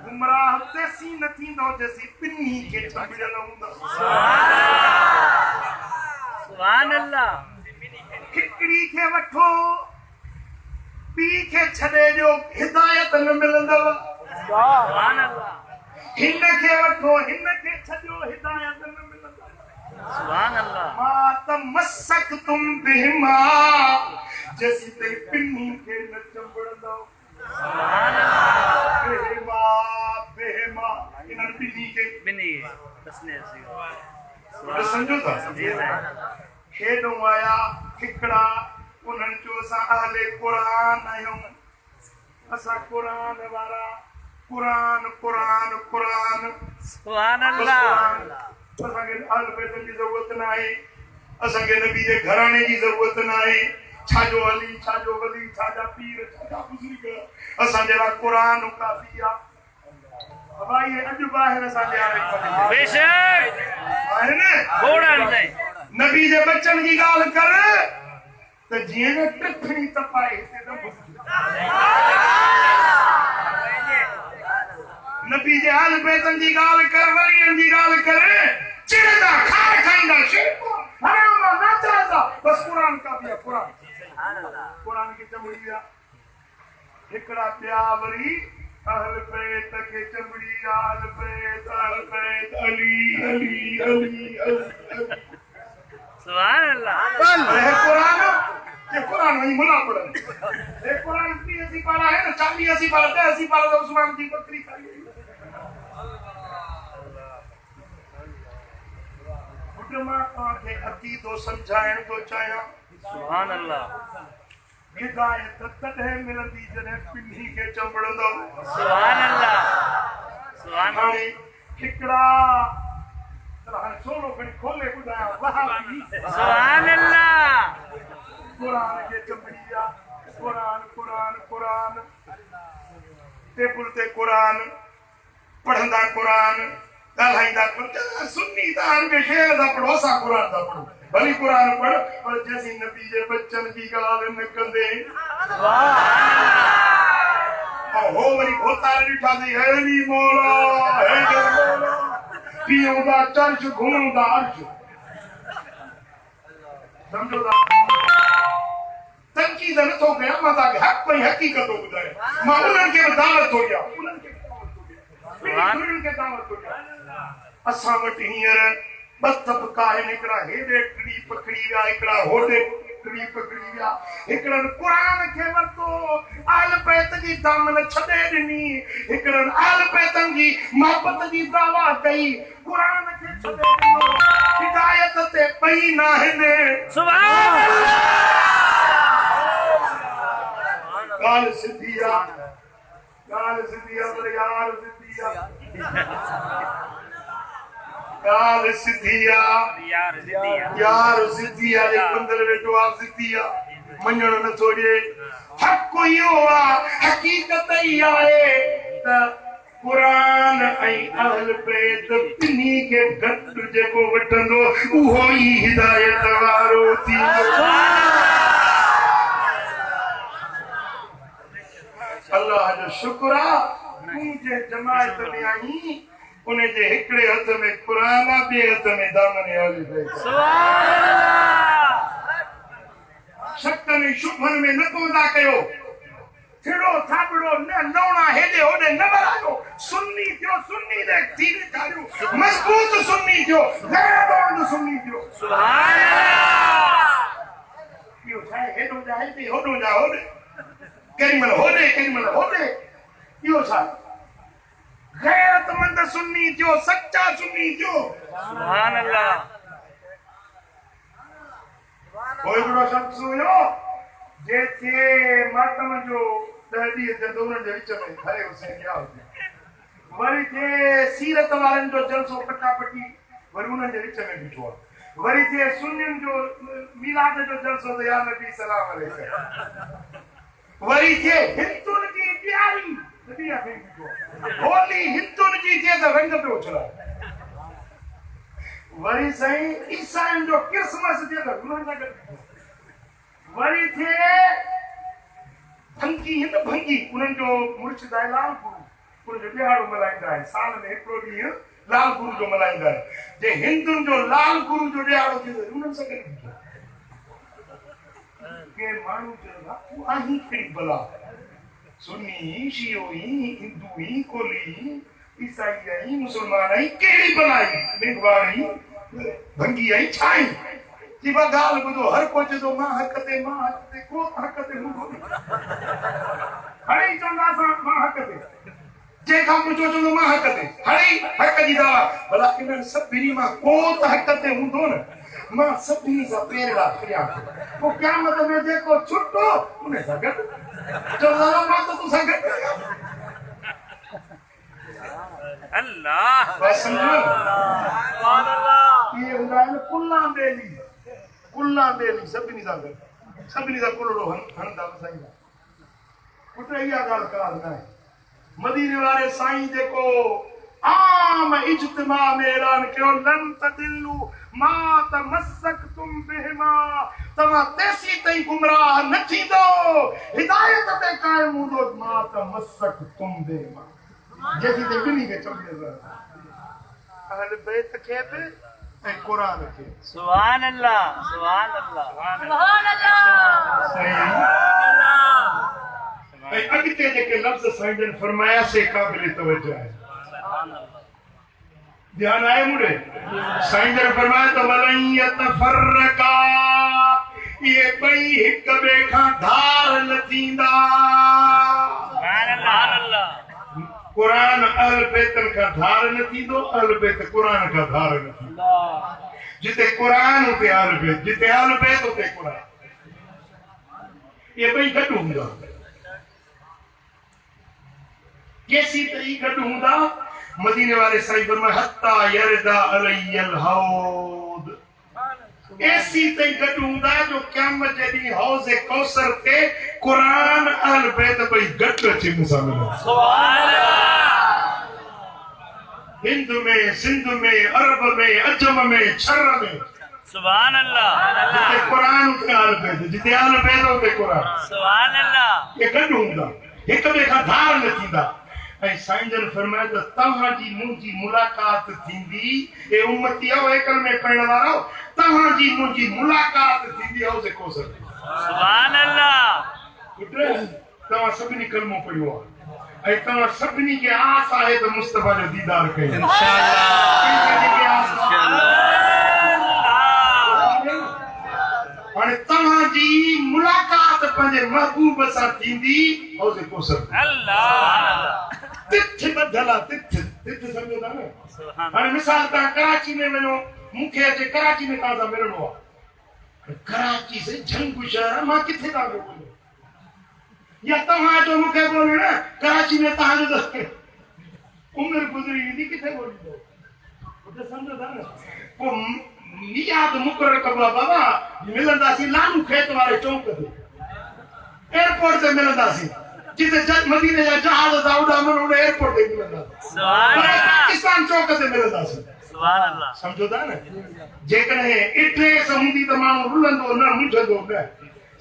गुमराह तेसी न थींदो जेसी ॿिन्ही खे छॾियल हूंदो सुभान अल्लाह हिकिड़ी खे वठो पी के छॾे जो हिदायत न मिलंदव सुभान अल्लाह हिन खे वठो हिन खे छॾियो हिदायत न मिलंदव सुभान अल्लाह मा तमस्सकतुम बिहिमा जैसी ते पिन्नी खे न चंबड़ंदव सुभान अल्लाह बेहिमा बेहिमा इन्हनि पिन्नी खे बिनी तस्ने सी समझो था जी हेॾो आया हिकिड़ा उन्हनि चयो असां अहले क़ुरान आहियूं असां क़ुरान वारा क़ुरान क़ुरान क़ुरान सुभान अल्लाह असांखे अहल बैत जी ज़रूरत न आहे असांखे नबी जे घराणे जी ज़रूरत न आहे छाजो अली छाजो वली छाजा पीर छाजा बुज़ुर्ग असांजे लाइ क़ुरान काफ़ी आहे भाई अॼु बि आहिनि असांजे बेशक आहिनि थोड़ा नहीं नबी जे बचन जी ॻाल्हि कर त जीअं न टिफणी तपाए हिते न नबी जे अहल बैतन जी ॻाल्हि कर वलियनि जी ॻाल्हि कर चिड़ंदा खार खाईंदा शेको हरामदा नाचंदा बस क़ुरान काफ़ी आहे क़ुरान क़ुरान खे चमड़ी विया हिकिड़ा ॿिया वरी अहल बैत खे चमड़ी अहल बैत अली अली अली अली सुभान अल्लाह अरे कुरान ये कुरान नहीं मुला पड़ा ये कुरान की ऐसी पारा है ना 40 80 पारा 80 पारा तो उस्मान की बकरी खाई बुढ़मा के अकीदो समझाइण तो चाहिया सुभान अल्लाह हिदायत तॾहिं मिलंदी जॾहिं पिन्नी खे चंबड़ंदो सुभान अल्लाह सुभान हाणे हिकिड़ा हाणे सोलो खणी खोले ॿुधायां वहाबी सुभान अल्लाह कुरान खे चंबड़ी विया कुरान कुरान कुरान टेबल ते कुरान पढ़ंदा कुरान ॻाल्हाईंदा सुन्नी त हाणे शेर था पढ़ो असां कुरान था पढ़ो भली कुरान पढ़ पर जैसी नबी जे बच्चन जी ॻाल्हि न कंदे हो वरी घोतारे ॾिठा अथई हे नी मौला हे मौला पीऊं था चर्च घुमूं था अर्श समझो था तनकीद नथो कयां मां तव्हांखे हक़ ऐं हक़ीक़त थो ॿुधायां मां उन्हनि खे बि दावत थो ॾियां उन्हनि खे दावत थो ॾियां असां वटि हींअर ॿ तबका आहिनि हिकिड़ा हेॾे टिड़ी पकड़ी विया हिकिड़ा होॾे टिड़ी पकड़ी विया हिकिड़नि क़ुरान खे वरितो अहल बैत जी दामन छॾे ॾिनी हिकिड़नि अहल बैतनि जी मोहबत जी दावा कई क़ुरान खे छॾे ॾिनो हिदायत ते पई न आहिनि सुभान अल्लाह ॻाल्हि सिधी आहे पर यार सिधी आहे ॻाल्हि सिधी आहे यार जिदिया यार सिधी आहे मंदिर वेठो आहे सिधी आहे मञण नथो ॾिए हक़ इहो आहे हक़ीक़त ई आहे त क़ुरान ऐं अहल बैत ॿिन्ही खे गॾु जेको वठंदो उहो ई हिदायत वारो थींदो अल्लाह जो शुक्र आहे तूं जे जमायत में आहीं उन जे हिकिड़े हथ में क़ुरान आहे ॿिए हथ में दामन अहल बैत सुभान अल्लाह शक्कनि शुभनि में न पवंदा कयो थिड़ो थाबड़ो न नौणा हेॾे होॾे न वरायो सुन्नी थियो सुन्नी दे थीरे ठारियो मज़बूत सुन्नी थियो गैरबंद सुन्नी थियो सुभान अल्लाह इहो छा आहे हेॾो जा हेॾे होॾो जा होॾे केॾीमहिल होॾे केॾीमहिल होॾे इहो छा आहे गैरतमंद सुन्नी थियो सच्चा सुन्नी थियो सुभान अल्लाह कोई बड़ो शख्स हुयो जंहिंखे मातम जो 10 ॾींहं जंदूरनि जे विच में खरे हुसैन गया हुजे वरी थे सीरत वारनि जो जलसो कटापटी वरी उन्हनि जे विच में बीठो आहे वरी थे सुन्नियुनि जो मीलाद जो जलसो त या नबी सलाम अलैकुम वरी थे हिंदुनि जी ॾियारी नबी आखे बीठो होली हिंदुनि जी थे त रंग पियो उछलाए वरी साईं ईसाइनि जो क्रिसमस जे त उन्हनि सां गॾु वरी थे भंगी हिन भंगी उन्हनि जो मुर्शिद आहे लाल गुरु उनजो ॾियारो मल्हाईंदा आहिनि साल में हिकिड़ो ॾींहुं लाल गुरु जो मल्हाईंदा आहिनि जे हिंदुनि जो लाल गुरु जो ॾियारो थींदो उन्हनि सां गॾु के मानू चला तू आही कई बला सुन्नी शियोई हिंदुई कोली ईसाई आई मुसलमान आई केड़ी बलाई बेगवारी भंगी आई छाई जीवा गाल बुधो हर को जो मां हकते को हकते मुंगो हरी चंदा सा मां हकते जे का मुझो जो मां हकते हरी हक जी दा भला इन सभिनी मां को त हकते हुंदो न मां सभिनी सा पेरला करिया वो क़यामत में देखो छुट्टो उन्हें सगत जो ज़ालम मां तो तू सगत अल्लाह बस समझो सुभान अल्लाह ये उन्हें कुल्ला बेली सभिनी सा कुलड़ो हंदा साईं पुट इहा ॻाल्हि कार न आहे मदीने वारे साईं जेको आम इज्तिमा में ऐलान कयो लन तदिल्लु मा तमस्सकतुम बिहिमा तव्हां तेसी ताईं गुमराह न थींदो हिदायत ते क़ाइम हूंदो मा तमस्सकतुम बिहिमा जेसी ते ॿिन्ही खे चङी अहल बैत खे बि ऐं क़ुरान खे सुभान अल्लाह सुभान अल्लाह सुभान अल्लाह ऐं अॻिते जेके लफ़्ज़ साईं जन फरमाया से क़ाबिल तवज्जो आहे ध्यान आहे मुड़े साईं जन फरमाया त वलई यतफरका ये ॿई हिक ॿिए खां धार न थींदा सुभान अल्लाह कुरान अहल बैतन का धार न थींदो अहल बैत कुरान का धार न थींदो जिते कुरान उते अहल बैत जिते अहल बैत उते कुरान ये ॿई गॾु हूंदा केसी तई गॾु हूंदा मदीने वाले साईं फरमाया हत्ता यरदा अलैयल हौद ऐसी तई गॾु हूंदा जो क़यामत जे ॾींहुं हौज़ कौसर ते कुरान अहल बैत ॿई गॾु अची मूंसां मिलंदा सुभान अल्लाह हिंद में सिंध में अरब में अजम में छर में सुभान अल्लाह जिते कुरान उते अहल बैत जिते अहल बैत उते कुरान सुभान अल्लाह ये गॾु हूंदा हिक ॿिए खां धार न थींदा ऐं साईं जन फरमाया त तव्हांजी मुंहिंजी मुलाक़ात थींदी ए उम्मती आओ एकल में पढ़ण वारो तव्हांजी मुंहिंजी मुलाक़ात थींदी हौज़ कौसर सुभान अल्लाह पुट तव्हां सभिनी कलमो पढ़ियो आहे ऐं तव्हां सभिनी खे आस आहे त मुस्तफा जो दीदार कयूं हाणे तव्हांजी मुलाक़ात पंहिंजे महबूब सां थींदी हौज़ कौसर अल्लाह तिथ ॿधल आहे तिथ सम्झो था न सुभान हाणे मिसाल तव्हां कराची में वञो मूंखे अचे कराची में तव्हां सां मिलणो आहे कराची से झंगु शहर मां किथे तव्हांखे ॻोल्हियो या तव्हां जो मूंखे ॻोल्हियो न कराची में तव्हांजो त उमिरि गुज़री वेंदी किथे ॻोल्हींदो सम्झो था न पोइ यादि मुक़ररु कबो आहे बाबा मिलंदासीं लालू खेत वारे चौक ते एयरपोर्ट ते मिलंदासीं जिते मदीने जा जहाज था उॾामनि उन एयरपोर्ट ते मिलंदासीं सुभान अल्लाह पाकिस्तान चौक ते मिलंदासीं सुभान अल्लाह समझो था न जेकॾहिं इट्रेस हूंदी त माण्हू रुलंदो न मुंझंदो न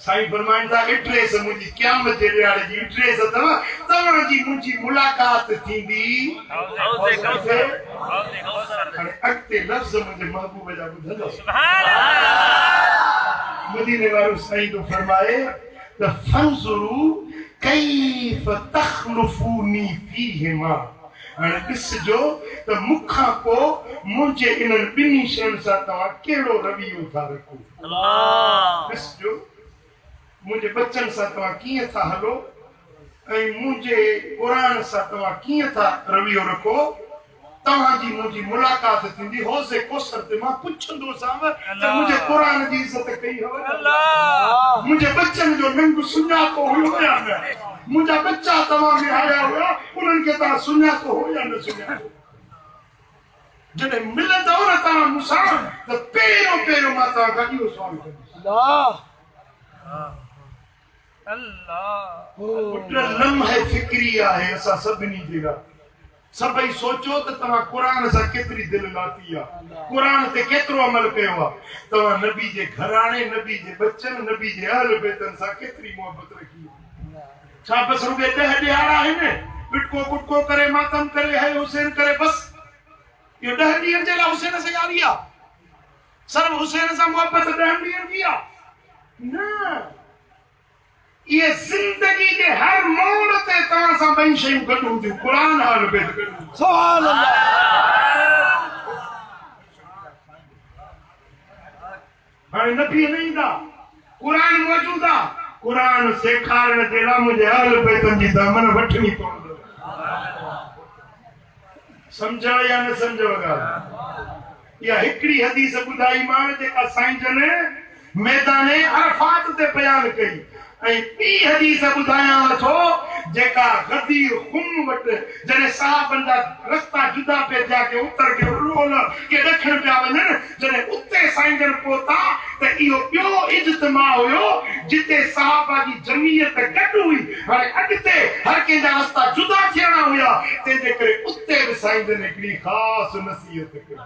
साईं फरमाइनि था इट्रेस मुंहिंजी क़यामत जे ॾियारे जी इट्रेस अथव तव्हांजी मुंहिंजी मुलाक़ात थींदी हौज़ कौसर हौज़ कौसर हाणे अॻिते लफ़्ज़ मुंहिंजे महबूब जा ॿुधंदो सुभान अल्लाह मदीने वारो साईं तो फरमाए त फंज़ुरू कैफ तखलुफूनी फीहिमा हाणे ॾिसजो त मूंखां पोइ मुंहिंजे इन्हनि ॿिन्ही शयुनि सां तव्हां कहिड़ो रवैयो था रखो अल्लाह ॾिसजो मुंहिंजे बच्चनि सां तव्हां कीअं था हलो ऐं मुंहिंजे क़ुरान सां तव्हां कीअं था रवैयो रखो तव्हांजी मुंहिंजी मुलाक़ात थींदी हौज़े कौसर ते मां पुछंदोसांव त मुंहिंजे क़ुरान जी इज़त कई हुअ अल्लाह मुंहिंजे बच्चनि जो नंग सुञातो हुयो या न मुंहिंजा बच्चा तव्हां में आया हुआ उन्हनि खे तव्हां सुञातो हो या न सुञातो जॾहिं मिलंदव न तव्हां मूंसां त पहिरियों मां तव्हां खां इहो सुवाल कंदुसि पुट लम्हे फिक्री आहे असां सभिनी जे लाइ सभई सोचो त तव्हां क़ुरान सां केतिरी दिलि लाती आहे क़ुरान ते केतिरो अमल कयो आहे तव्हां नबी जे घराणे नबी जे बच्चनि नबी जे अहल बैतनि सां केतिरी मोहबत रखी छा बसि रुॻे 10 ॾियारा आहिनि पिटको कुटको करे मातम करे है हुसैन करे बस इहो 10 ॾींहंनि जे लाइ हुसैन सां ॻाल्हि आहे सर्व हुसैन सां मोहबत 10 ॾींहंनि जी आहे न ये जिंदगी के हर मोड़ ते तव्हां सां ॿई शयूं गॾु हूंदियूं क़ुरान और बेद सुभान अल्लाह हाणे नबी न ईंदा क़ुरान मौजूद आहे क़ुरान सेखारण जे लाइ मुंहिंजे अहल बैतनि जी दामन वठणी पवंदो समझो या न समझो ॻाल्हि इहा हिकिड़ी हदीस ॿुधाई मां जेका साईं जन मैदान अरफात ते बयान कई ऐं ॿी हदीस ॿुधायां थो जेका गदीर खुम वटि जॾहिं साहबनि जा रस्ता जुदा पिया थिया के उत्तर के ओलह के ॾखण पिया वञनि जॾहिं उते साईं जन पहुता त इहो ॿियो इज्तिमा हुयो जिते साहबा जी जमीयत गॾु हुई हाणे अॻिते हर कंहिंजा रस्ता जुदा थियणा हुया तंहिंजे करे उते बि साईं जन हिकिड़ी ख़ासि नसीहत कई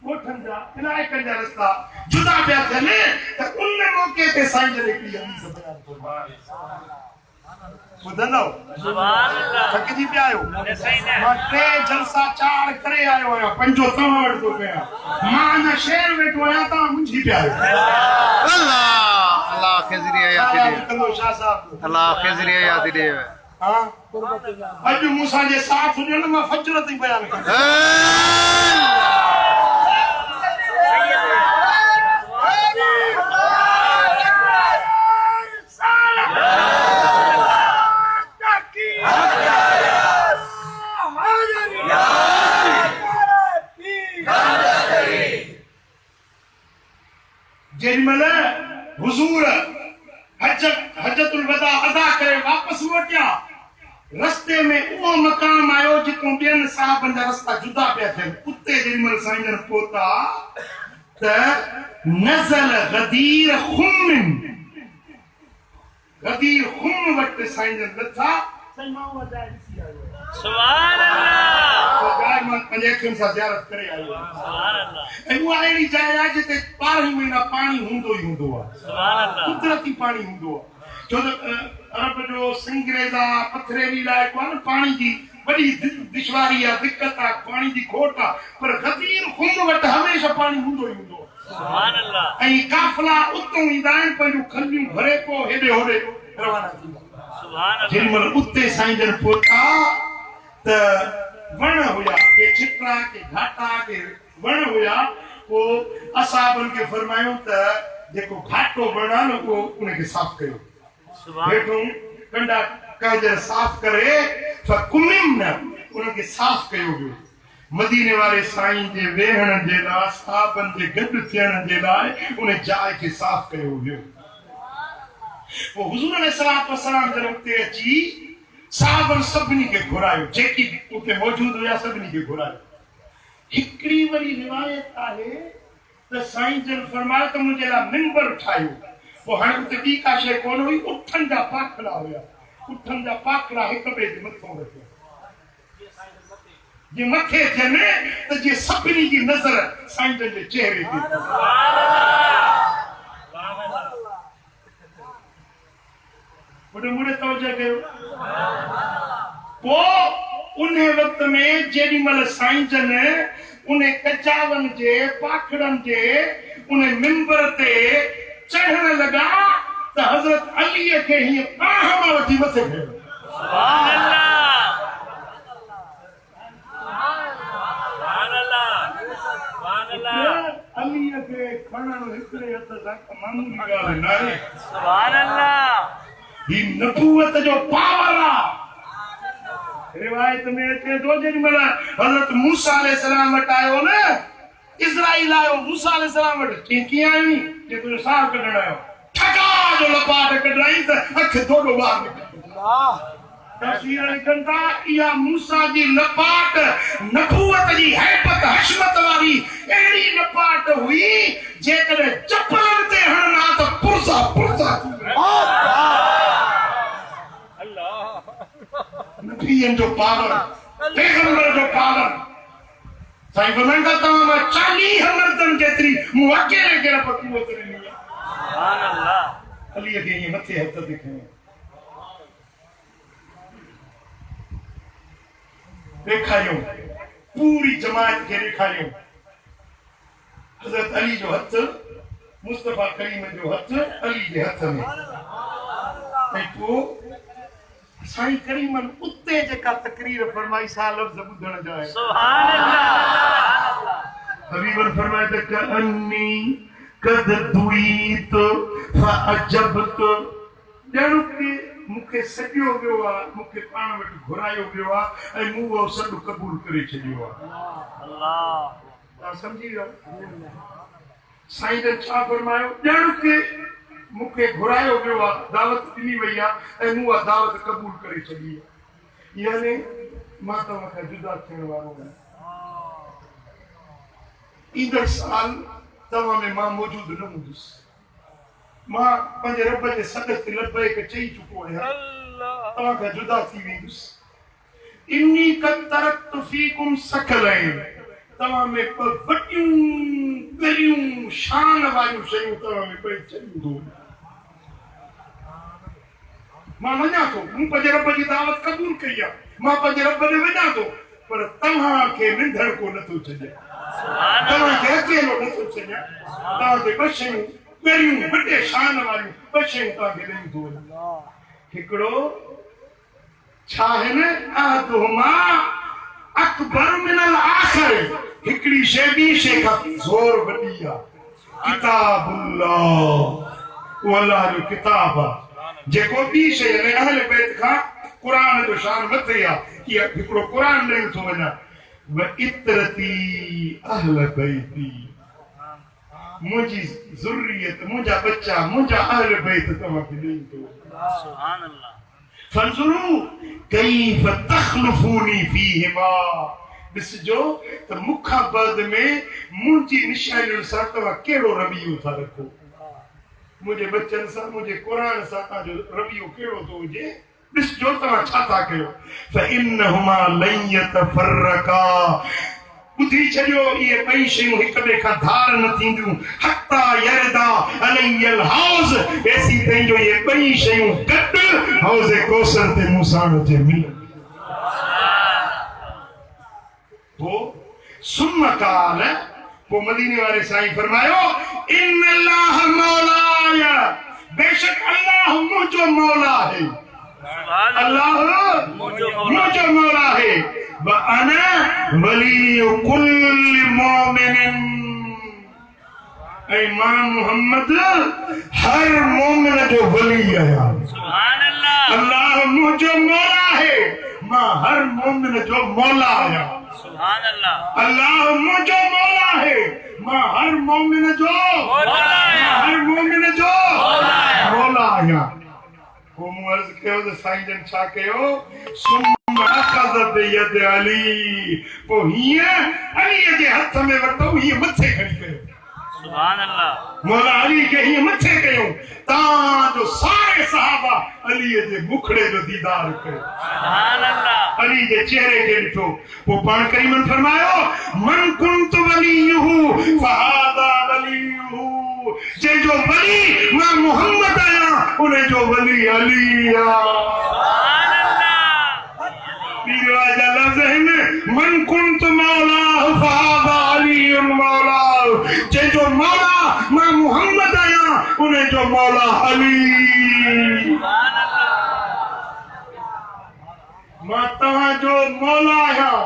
ॻोठनि जा इलाइक़नि जा रस्ता जुदा पिया थियनि त उन मौके ते साईं जन हिकिड़ी हदीस बयान फरमाई ॿुधंदव सुभान अल्लाह थकिजी पिया आहियो सही न मां 3 जलसा 4 करे आयो आहियां पंजो तव्हां वटि थो कयां मां अञा शहर वेठो आहियां तव्हां मुंझी पिया आहियो अल्लाह अल्लाह के जरिए याद दे कंदो शाह साहब अल्लाह के जरिए याद दे हां कुर्बत अल्लाह अॼु मूंसां जे साथ हुजे न मां फजर ताईं बयान कंदो जेमल हुजूर हजतुल वदा अदा करे वापस मोटिया रस्ते में उहो मकाम आयो जितो ॿियनि साहबनि जा रस्ता जुदा पिया थियनि उते जेमल साईं जन पहुता त नज़ल गदीर खुम वटि साईं जन लथा साईं मां वधाए ॾिसी आयो सुभान अल्लाह गाय मां पंहिंजे अखियुनि सां ज़ियारत करे आयो सुभान अल्लाह ऐं उहा अहिड़ी जाइ आहे जिते 12 महीना पाणी हूंदो ई हूंदो आहे सुभान अल्लाह कुदरती पाणी हूंदो आहे छो त अरब जो सिंगरेज़ आहे पथरेली इलाइक़ो आहे न पाणी जी वॾी दुश्वारी आहे दिक़त आहे पाणी जी खोट आहे पर गदीर खुम वटि हमेशह पाणी हूंदो ई हूंदो आहे सुभान अल्लाह ऐं काफ़िला उतां ईंदा आहिनि पंहिंजूं खलियूं भरे पोइ हेॾे होॾे रवाना थींदा सुभान अल्लाह जेमल उते साईं जन पहुता त वण हुया के छिपरा के घाटा के वण हुया पोइ असाबनि खे फरमायो त जेको घाटो वण आहे न उहो उनखे साफ़ कयो सुभान हेठों कंडा काजर साफ़ करे फकुमिम न उनखे साफ़ कयो वियो मदीने वारे साईं जे वेहण जे लाइ साहबनि जे गॾु थियण जे लाइ उन जाइ खे साफ़ कयो वियो पोइ हुज़ूर अलैहिस्सलातु वस्सलाम जन उते अची साहबनि सभिनी खे घुरायो जेकी उते मौजूद हुया सभिनी खे घुरायो हिकिड़ी वरी रिवायत आहे त साईं जन फरमायो त मुंहिंजे लाइ मिंबर ठाहियो पोइ हाणे उते ॿी का शइ कोन हुई उठनि जा पाखड़ा हुया उठनि जा पाखड़ा हिक ॿिए जे मथां रखिया जे मथे थियनि त जे सभिनी जी नज़र साईं जन जे चेहरे ते मुड़े तवजह कयो पोइ उन वक़्त में जेॾी महिल साईं जन उन कचावनि जे पाखड़नि जे उन मिंबर ते चढ़ण लॻा त हज़रत अलीअ खे हीअं बाह मां वठी मथे खयो सुभान अल्लाह सुभान अल्लाह सुभान अल्लाह अलीअ खे खणण हिकिड़े हथ सां मामूली ॻाल्हि न आहे सुभान अल्लाह ही नबूवत जो पावर आहे रिवायत में अचे थो जेॾी महिल हज़रत मूसा अलैहिस्सलाम वटि आयो न इज़राइल आयो मूसा अलैहिस्सलाम वटि कीअं आहीं जे तुंहिंजो साह कढण आयो ठका जो लपाट कढाई त अखि दोॾो ॿाहिरि निकितो तफ़सीर लिखनि था इहा मूसा जी लपाट नबूवत जी हैबत हशमत वारी अहिड़ी लपाट हुई जेकॾहिं चपलनि ते हणंदा त पुरज़ा पुरज़ा नबीअनि जो पावर पैगंबर जो पावर साईं फरमाइनि था तव्हां मां 40 मर्दनि जेतिरी मूं अकेले खे कुवत ॾिनी आहे सुभान अल्लाह अलीअ खे ईअं मथे हथ ते खयो ॾेखारियो पूरी जमात खे ॾेखारियो हज़रत अली जो हथ मुस्तफा करीम जो हथ अली जे हथ में ऐं पोइ साईं करीम उते जेका तकरीर फरमाई सा लफ्ज़ ॿुधण जा आहिनि। सुभान अल्लाह हबीबन फरमाए त कअन्नी कद दुईत फअजबत ॼण कि मूंखे सॼो वियो आहे, मूंखे पाण वटि घुरायो वियो आहे ऐं मूं उहो सॾु क़बूल करे छॾियो आहे। अल्लाह तव्हां सम्झी वियो? साईं जन छा फरमायो? ॼण कि मूंखे घुरायो वियो आहे, दावत ॾिनी वई आहे ऐं मूं उहा दावत क़बूल करे छॾी आहे। यानी मां तव्हां खां जुदा थियण वारो आहियां। ईंदड़ साल तव्हां में मां मौजूदु न हूंदुसि। मां पंहिंजे रब जे सॾ ते लबैक चई चुको आहियां, तव्हां खां जुदा थी वेंदुसि। इन्नी कद तरक्तु फीकुम सकलैन, तव्हां में वॾियूं ॻरियूं शान वारियूं शयूं तव्हां में पई छॾियूं थो। मां वञा थो, मूं पंहिंजे रब जी दावत क़बूल कई आहे, मां पंहिंजे रब ॾे वञा थो, पर तव्हां खे निंढड़ को नथो छॾियां, तव्हां खे अकेलो नथो छॾियां। तव्हां खे ॿ शयूं ॻरियूं वॾे शान वारियूं ॿ शयूं तव्हां खे ॾेई थो वञां। हिकिड़ो छा आहिनि? अहदुहुमा अकबर मिनल आखिर, हिकिड़ी शइ ॿी शइ खां ज़ोर वॾी आहे। किताबुल्लाह, उहो अल्लाह जो किताब आहे। जेको ॿी शइ यानी अहल बैत खां क़ुरान जो शान मथे आहे, कि हिकिड़ो क़ुरान ॾेई थो वञा। व इतरती अहल बैती, मुंहिंजी ज़ुर्रियत, मुंहिंजा बच्चा, मुंहिंजा अहल बैत तव्हां खे ॾेई थो वञा। सुभान अल्लाह फंज़ुरू कैफ़ तख़लुफ़ूनी फ़ीहिमा, ॾिसजो त मूंखां बाद में मुंहिंजी निशानियुनि सां तव्हां कहिड़ो रवैयो था रखो। मुंहिंजे बच्चनि सां, मुंहिंजे क़ुरान सां तव्हांजो रवैयो कहिड़ो थो हुजे, ॾिसजो तव्हां छा था कयो। फ़इन्नहुमा लन यतफ़र्रक़ा, ॿुधी छॾियो, इहे ॿई शयूं हिक ॿिए खां धार न थींदियूं। हत्ता यरदा अलैयल हौज़, एसी ताईं जो इहे ॿई शयूं गॾु हौज़ कौसर ते मूं साण ते मिलनि। पोइ सुम्म काल, पोइ मदीने वारे साईं फरमायो इन्नल्लाह मौलाया, बेशक अल्लाह मुंहिंजो मौला है, अल्लाह मुंहिंजो मौला है। व अना वली कुल्ल मोमिन, ऐं मां मोहम्मद हर मोमिन जो वली आहियां। सुभान अल्लाह अल्लाह मुंहिंजो मौला है, मां हर मोमिन जो मौला आहियां। सुभान अल्लाह अल्लाह मुंहिंजो मौला है, मां हर मोमिन जो मौला आहियां। हर मोमिन जो मौला आहियां। पोइ मूं अर्ज़ कयो त साईं जन छा कयो? सुम्म अख़ज़ बियद अली, पोइ हीअं अलीअ जे हथ में वठो, हीअं मथे खणी कयो। सुभान अल्लाह मौला अली खे हीअं मथे कयूं, तव्हांजो सारे सहाबा अलीअ जे मुखड़े जो दीदार कयो, सुभान अल्लाह अली जे चेहरे खे ॾिठो। पोइ पाण करीमन फरमायो मन कुंतु वलीयुहु फहादा वलीयुहु, जंहिंजो वली मां मोहम्मद आहियां, उन जो वली अली आहे। सुभान अल्लाह पीर वाजा लफ़्ज़ आहिनि मन कुंतु मौला फहादा अली मौला, जंहिंजो मौला मां मोहम्मद आहियां, उन जो मौला अली। सुभान अल्लाह मां तव्हांजो मौला आहियां,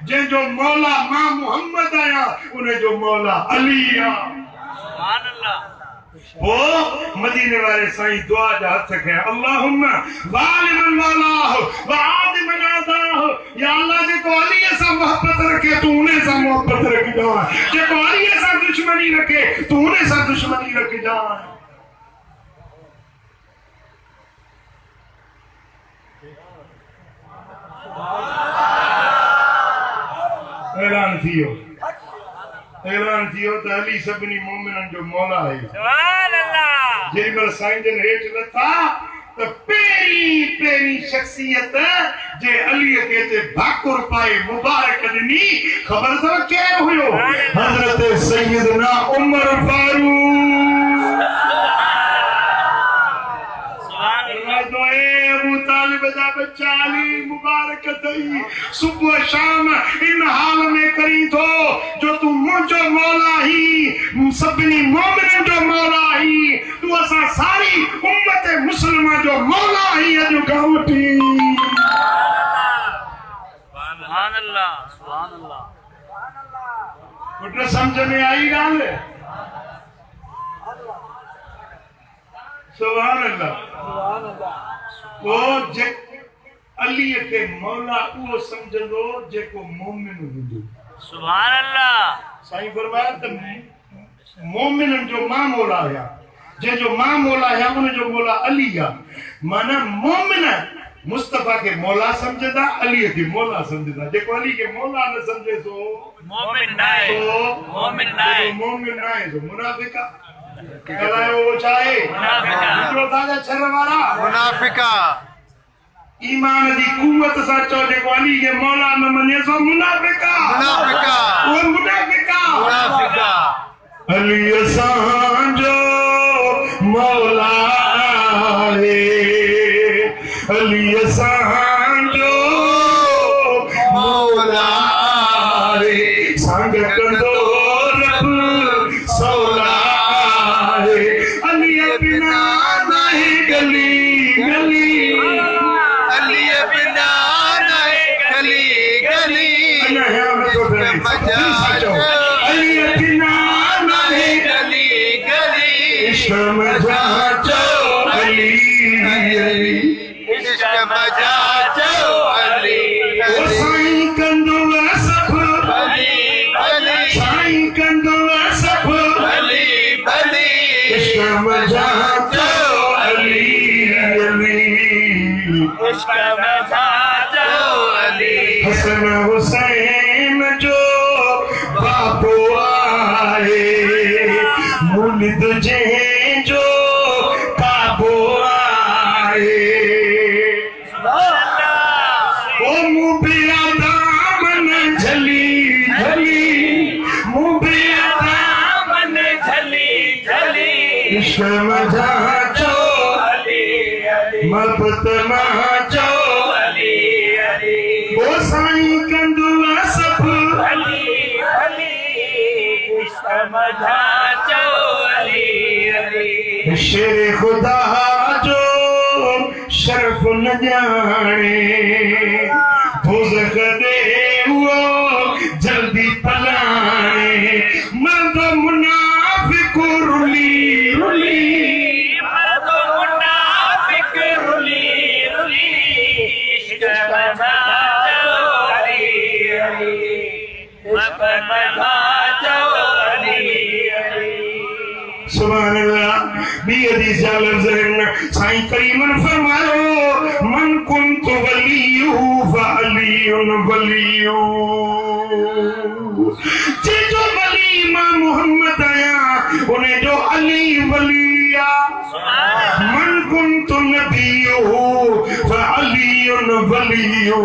जंहिंजो मौला मां मोहम्मद आहियां, उन जो मौला अली आहे। सुभान अल्लाह वो मदीने वाले साईं दुआ जा हथ खया, अल्लाहुम्मा वालिमन वालाहु व आदिमन आदाहु, या अल्लाह जेको अलीअ सां मोहब्बत रखे तू उन सां मोहब्बत रखिजो, जेको अलीअ सां दुश्मनी रखे तू उन सां दुश्मनी रखिजो। ऐलान थियो त अली सभिनी मोमिननि जो मौला आहे। सुभान अल्लाह जेॾी महिल साईं जन हेठि लथा त पहिरीं शख्सियत जे अलीअ खे हिते भाकुर पाए मुबारक ॾिनी, ख़बर अथव केरु हुयो? हज़रत सैयदना उमर फारूक। सुभान अल्लाह अबू तालिब जा बच्चा अली मुबारक थई सुबह शाम इन हाल में करी थो जो तू मुझो मौला ही सभिनी मोमिनन जो मौला ही तू असा सारी उम्मत मुस्लिमा जो मौला ही अज गावटी सुभान अल्लाह सुभान अल्लाह पुट समझ में आई गाल सुभान अल्लाह सुभान अल्लाह वो जे अली के मौला वो समझंदो जेको मोमिन हुंदो सुभान अल्लाह साईं फरमाया त मोमिनन जो मां मौला है जे जो मां मौला है उन जो मौला अली है माना मोमिन मुस्तफा के मौला समझदा अली के मौला समझदा जेको अली के मौला न समझे तो मोमिन नाए मोमिन नाए मोमिन नाए तो मुनाफिका कहलायो वो चाहे मुनाफिका हिकिड़ो ताजा छर वारा मुनाफिका ईमान दी कुवत सा चो जेको अली के मौला न मने सो मुनाफिका मुनाफिका वो मुनाफिका मुनाफिका अली असांजो मौला है अली असांजो मौला है संग कंदो रब सौला है अली बिना नहीं गली गली अली बिना नहीं गली गली अली बिना नहीं गली गली इश्क मजा चो अली अली इश्क मजा चो अली ओ साईं कंदो सब अली अली साईं कंदो सब अली अली इश्क मजा चो अली अली इश्क में जाओ अली हसन हुसैन जो बाबू आए मुनिद जे जो काबू आए ओ मुबिया दामन झली झली मुबिया मन झली झली इश्क मजा चो महबत महा चो अली अली ओ साईं कंदुआ सब अली अली इश्क में जाओ अली अली शेर खुदा जो शर्फ न जाने दोज़ख दे वो जल्दी पलाने मर्द मुनाफिक रुली रुली मर्दो मुनाफिक रुली रुली इश्क में जाओ अली अली इश्क में जाओ अली अली सुभान अल्लाह बी हदीस जा लफ्ज़ हैं साईं करीमन फरमायो मन कुंतु वलियु फअलियुन वलियु जे जो वली मां मोहम्मद आया उन्हें जो अली वलिया मन कुंतु नबियु फअलियुन वलियु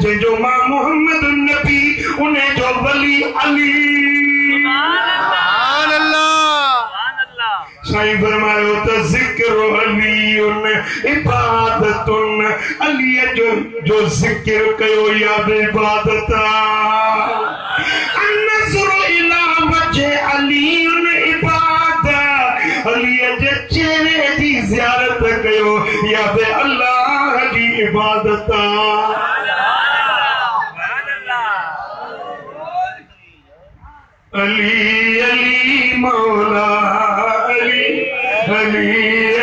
जे जो मां मोहम्मद नबी उन्हें जो वली अली सुभान अल्लाह साईं फरमायो त ज़िक्र अलीयुन इबादतुन अली जो ज़िक्र कयो याद इबादत अन्नज़ुरु इला वजे अलीयुन इबादत अली जे चेहरे जी ज़ियारत कयो याद अल्लाह जी इबादत अली अली मौला अली अली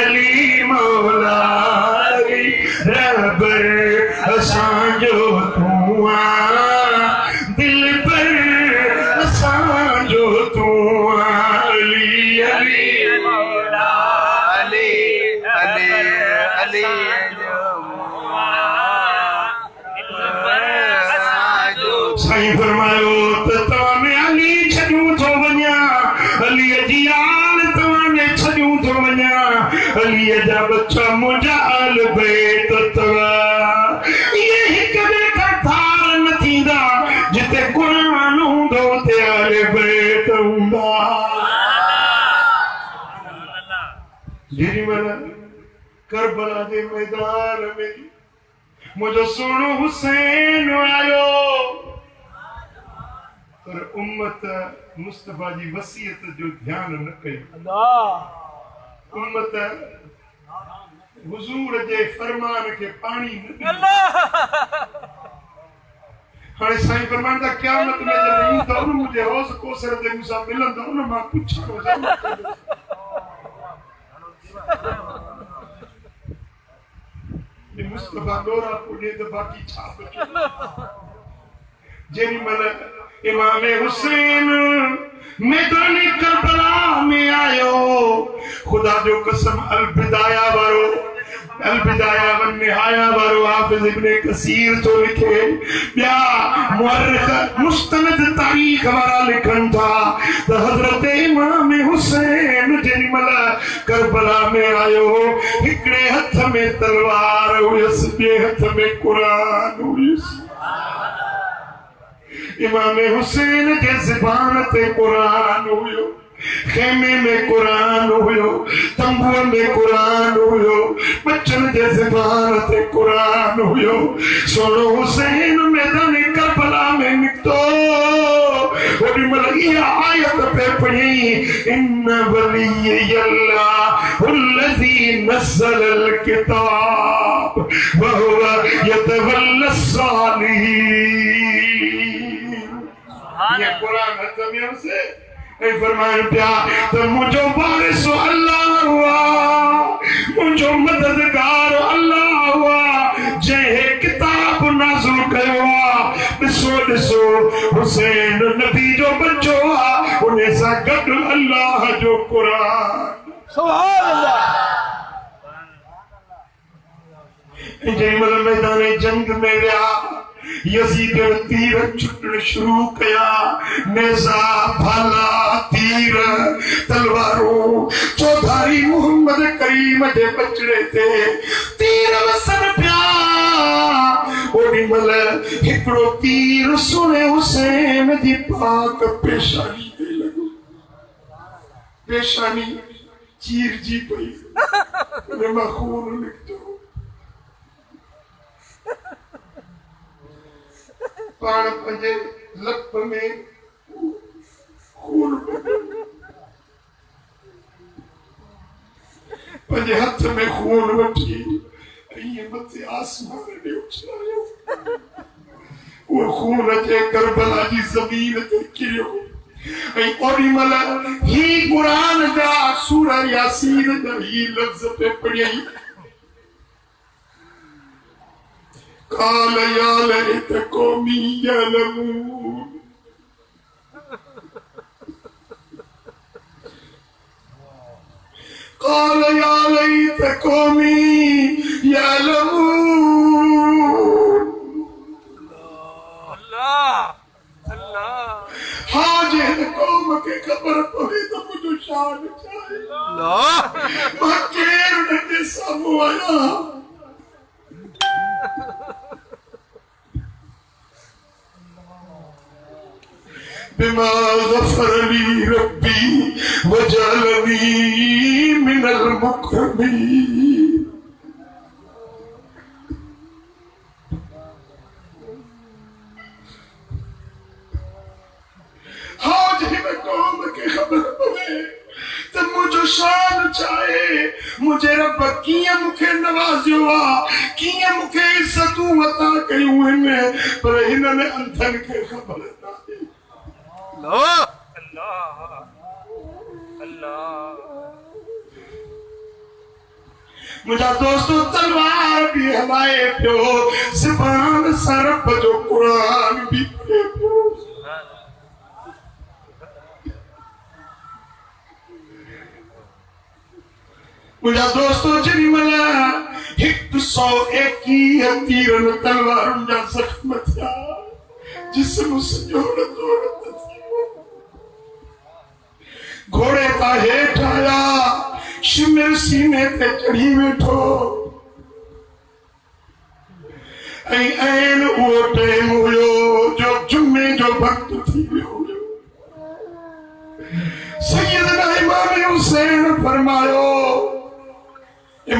अली मौला अली रबर असांजो तू दिल पर असांजो तू अली अली मौला अली अली अली साईं फरमायो त तव्हां में अली छॾियूं थो वञा अलीअ जी आल तव्हां में छॾियूं थो वञा अलीअ जा बच्चा मुंहिंजा आल बैत अथव इहे हिक ॿिए खां थार न थींदा जिते क़ुरान हूंदो उते आल बैत हूंदा जेॾी महिल करबला के मैदान में मुझे सुनो हुसैन आयो पर उम्मत मुस्तफा जी वसीयत जो ध्यान न कयो अल्लाह उम्मत हुजूर जे फरमान के पानी न ॾिनो। अल्लाह हाणे साईं फरमान दा क़यामत में जब ईंदो न मुझे हौस कोसर ते मूंसां मिलंदो न मां पुछां ये मुस्तफा डोरा पुॼे त बाक़ी छा बचे जेॾी महिल इमाम हुसैन मैदान करबला में आयो खुदा जो कसम अलबिदाया वारो अलबिदाया वन निहाया वारो हाफिज इब्ने कसीर तो लिखे ॿिया मुअर्रिख मुस्तनद तारीख़ वारा लिखनि था त हज़रत इमाम हुसैन जेॾी महिल करबला में आयो हिकिड़े हथ में तलवार हुयसि ॿिए हथ में क़ुरान हुयसि इमाम हुसैन जे ज़बान ते क़ुरान हुयो खेमे में क़ुरान हुयो तंबूअ में क़ुरान हुयो बच्चन जे ज़बान ते क़ुरान हुयो सोनो हुसैन मैदान करबला में निकतो ओडी महिल इहा आयत पे पढ़ी इन वलियल्लाह हुल्लज़ी नज़्ज़लल किताब व हुवा यतवल्ला सालिहीन। ये कुरान हथ में से ऐ फरमान पिया तो मुझो वारिस अल्लाह हुआ मुझो मददगार अल्लाह हुआ जंहिं किताब नाज़िल कयो ॾिसो ॾिसो हुसैन नबी जो बच्चो उन सां गॾु अल्लाह जो क़ुरान सुभान अल्लाह जंहिं महिल मैदान जंग में विया यजीद तीर छुटण शुरू कया नेज़ा भाला तीर तलवारों चौधारी मोहम्मद करीम जे बचड़े ते तीर वसन पिया ओडी महिल हिकिड़ो तीर सुने हुसैन जी पाक पेशानी ते लॻो पेशानी चीर जी पई उन मां खून निकितो पाण पंहिंजे लप में खून पंहिंजे हथ में खून वठी ईअं मथे आसमान ॾे उछलायो उहो खून जे करबला जी ज़मीन ते किरियो ऐं ओॾी महिल ही क़ुरान जा सूरा यासीन जा ही लफ़्ज़ पे पढ़ियई قال يا ليت قومي يعلمون قال يا ليت قومي يعلمون अल्लाह अल्लाह हाँ जे कौम के खबर पवे तो मुझे शान चाहे अल्लाह मां केर उनके साम्हूं आया बिमा गफर ली रब्बी वजअलनी मिनल मुकरमीन। हाँ जी मैं कौम के खबर पवे तो मुझो शान चाहे मुझे रब कीअं मूंखे नवाज़ियो आहे कीअं मूंखे इज़तूं अता कयूं आहिनि पर हिननि अंधनि खे ख़बर नाहे। अल्लाह अल्लाह अल्लाह मुझा दोस्तों तलवार भी हलाए पियो ज़बान सरब जो क़ुरान भी पढ़े पियो मुझा दोस्तों जेॾी महिल 121 तीरनि तलवारुनि जा ज़ख़्म थिया जिस्म सॼो रतोरत थी वियो घोड़े तां हेठि आया शिमिर सीने ते चढ़ी वेठो ऐं ऐन उहो टाइम हुयो जो जुमे जो वक़्त थी वियो हुयो सैयदना इमाम हुसैन फरमायो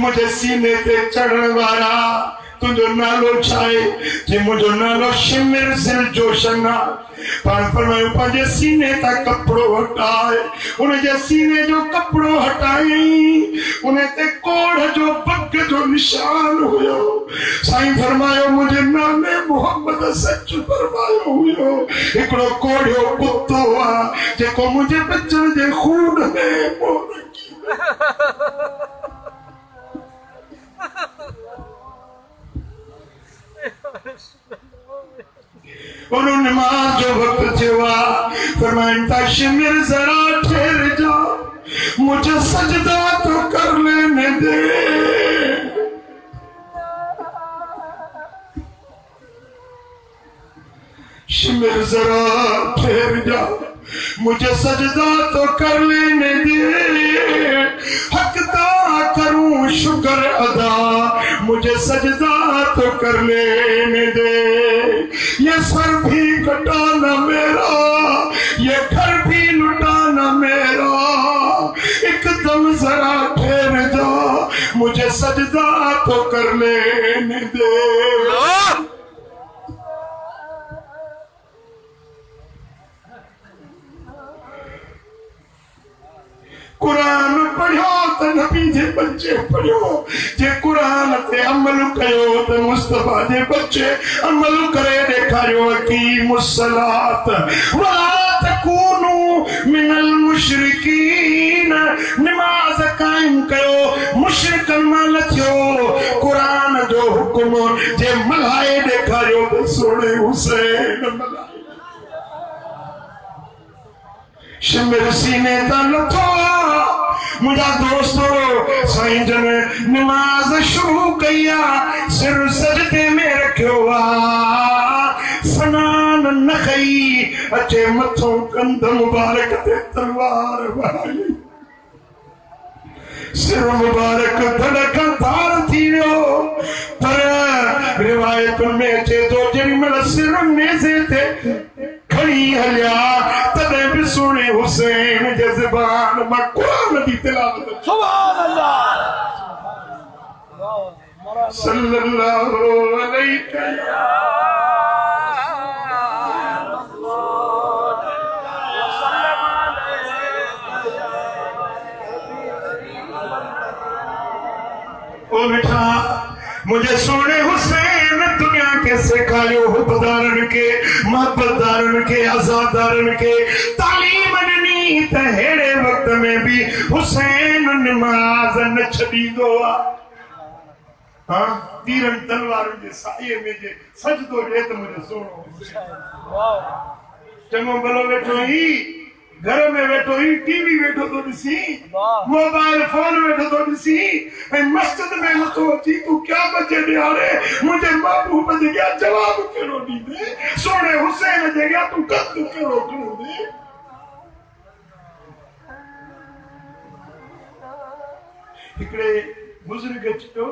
मुझे सीने ते चढ़न वाला तुझो नालो छाए जे मुझो नालो शिमिर सिल जोशना पर फरमायो पंहिंजे सीने ता कपड़ो हटाए उन जे सीने जो कपड़ो हटाई उन ते कोढ़ जो पग जो निशान हुयो साईं फरमायो मुझे नाने मोहम्मद सच फरमायो हुयो हिकड़ो कोढ़ियो कुत्तो आ जेको मुझे बचन जे खून में मोर उन्होंने नमाज जो वक्त थिया फरमाइन ताशिमिर जरा ठहर जा मुझे सजदा तो कर लेने दे शिमिर जरा ठहर जा मुझे सजदा तो कर लेने दे हकदा करूं शुक्र अदा मुझे सजदा तो कर लेने दे ये सर भी कटाना मेरा ये घर भी लुटाना मेरा एकदम जरा ठहर जा मुझे सजदा तो कर लेने दे कुरान पढ़ो तो नबी जे बच्चे पढ़ो जे कुरान ते अमल कयो तो मुस्तफा जे बच्चे अमल करे देखायो की मुसलात वला तकूनु मिनल मुशरिकीन नमाज कायम कयो मुशरिक न थियो कुरान जो हुक्म जे मल्हाए देखायो तो सोने हुसैन मल्हाए शिमिर सीने ता लथो मुझा दोस्तों साईं जन नमाज शुरू कया सिर सजदे में रखियो सनान न खई अचे मथो कंध मुबारक ते तलवार वाली सिर मुबारक धड़कन धार थी वियो पर रिवायत में अचे तो जड़ी मल सिर नेज़े ते खड़ी हलिया तदे भी सुने हुसैन जे ज़बान मां कुरान दी तिलावत सुभान अल्लाह सल्लल्लाहु अलैहि ओ बेटा मुझे सोने हुसैन दुनिया के सिखायो हुबदारन के मोहब्बतदारन के आजादारन के तालीम ॾिनी त हेड़े वक्त में भी हुसैन नमाज न छॾींदो आ हां तीरन तलवारन जे साये में जे सजदो ॾे त मुझे सोनो वाह चङो भलो वेठो ही घर में वेठो ही टीवी वेठो तो ॾिसी मोबाइल फोन वेठो तो ॾिसी ऐं मस्जिद में नथो अची तूं क्या बचे ॾियारे मुंहिंजे महबूब जे अॻियां जवाब कहिड़ो ॾींदे सोने हुसैन जे अॻियां तूं कद कहिड़ो खणंदे हिकिड़े बुजुर्ग चयो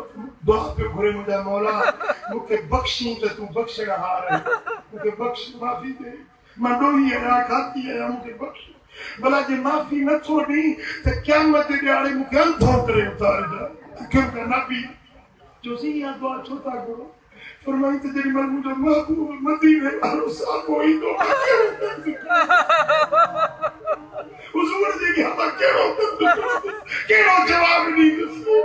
दुआ पे घुरे मुंहिंजा मौला मूंखे बख़्शी त तूं बख़्शण हार मूंखे बख़्श माफ़ी दे मां ॾोही अहिड़ा खाती आहियां मूंखे बख़्श भला जे माफ़ी नथो ॾी त क़यामत ॾियारे मूंखे अंधो करे उतारजा क्योंकि नबी चोसी इहा दुआ छो था घुरो फरमाई त जेॾी महिल मुंहिंजो महबूब मदीने वारो साम्हूं ईंदो हुज़ूर जे अॻियां मां कहिड़ो जवाब ॾींदुसि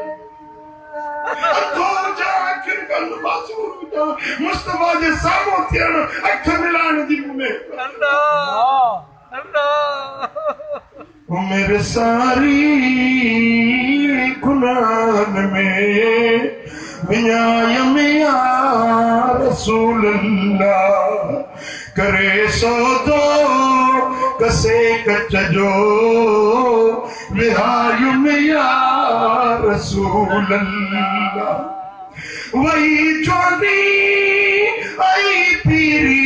अखो जा आख़िर कल मासूर जा मुस्तफा जे साम्हूं थियण अख मिलाइण जी उमेद अल्लाह अल्लाह मेरे सारी गुनाह में मियाँ मियाँ रसूल अल्लाह करे सो दो कसे कच जो विहायु मियाँ रसूल अल्लाह वही चोरी आई पीरी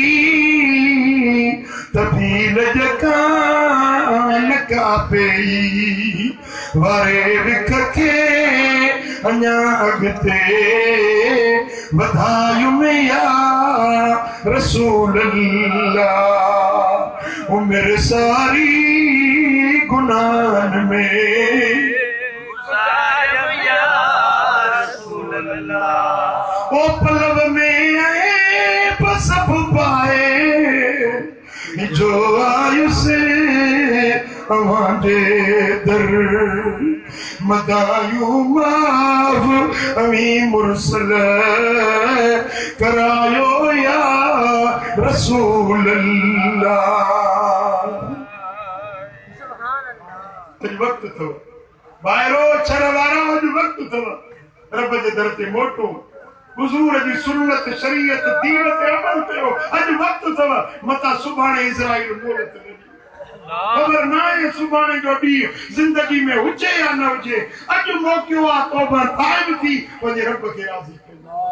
तभी लजकान का पेई वारे विख के अञा अॻिते वधायूं मिया रसूल अल्लाह उमिरि सारी गुनाहनि में ओ पलव में ऐब सब पाए जो आयु से हमारे दर मदायू माफ अमी मुरसल करायो या रसूल अल्लाह। वक्त थो ॿाहिरो छर वारा अॼु वक्त अथव रब जे दर ते मोटो हुज़ूर जी सुन्नत शरीयत दीन ते अमल कयो। अॼु वक्त अथव मता सुभाणे इज़राइल मोहलत ॾिनी ख़बर न आहे सुभाणे जो ॾींहुं ज़िंदगी में हुजे या न हुजे। अॼु मौक़ो आहे तौबा ताइब थी वञे रब खे राज़ी कयो।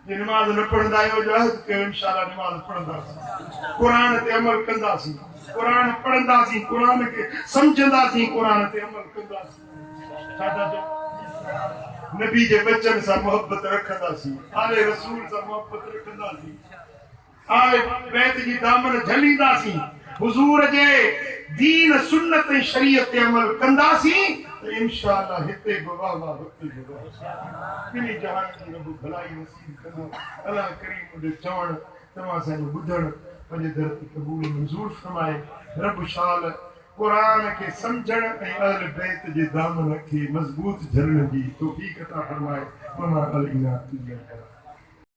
जे नमाज़ न पढ़ंदा आहियो जो अहद कयो इंशाअल्लाह नमाज़ पढ़ंदासीं क़ुरान ते अमल कंदासीं क़ुरान पढ़ंदासीं क़ुरान खे सम्झंदासीं क़ुरान ते अमल कंदासीं। छा था चओ नबी जे बचन सां मोहब्बत रखंदासीं आले रसूल सां मोहब्बत रखंदासीं आले बैत जी दामन झलींदासीं हुज़ूर जे दीन सुन्नत ऐं शरीयत ते अमल कंदासीं त इंशाअल्लाह हिते गवाह वक़्त जो बिनी जहान जी रब भलाई नसीब कंदो। अल्लाह करीम जो चवण तव्हां असांजो ॿुधण पंहिंजे दर ते क़बूल मंज़ूर फरमाए। रब शाल क़ुरान खे सम्झण ऐं अहल बैत जे दामन खे मज़बूत झलण जी तौफ़ीक़ अता फरमाए। वमा अलैना इल्ला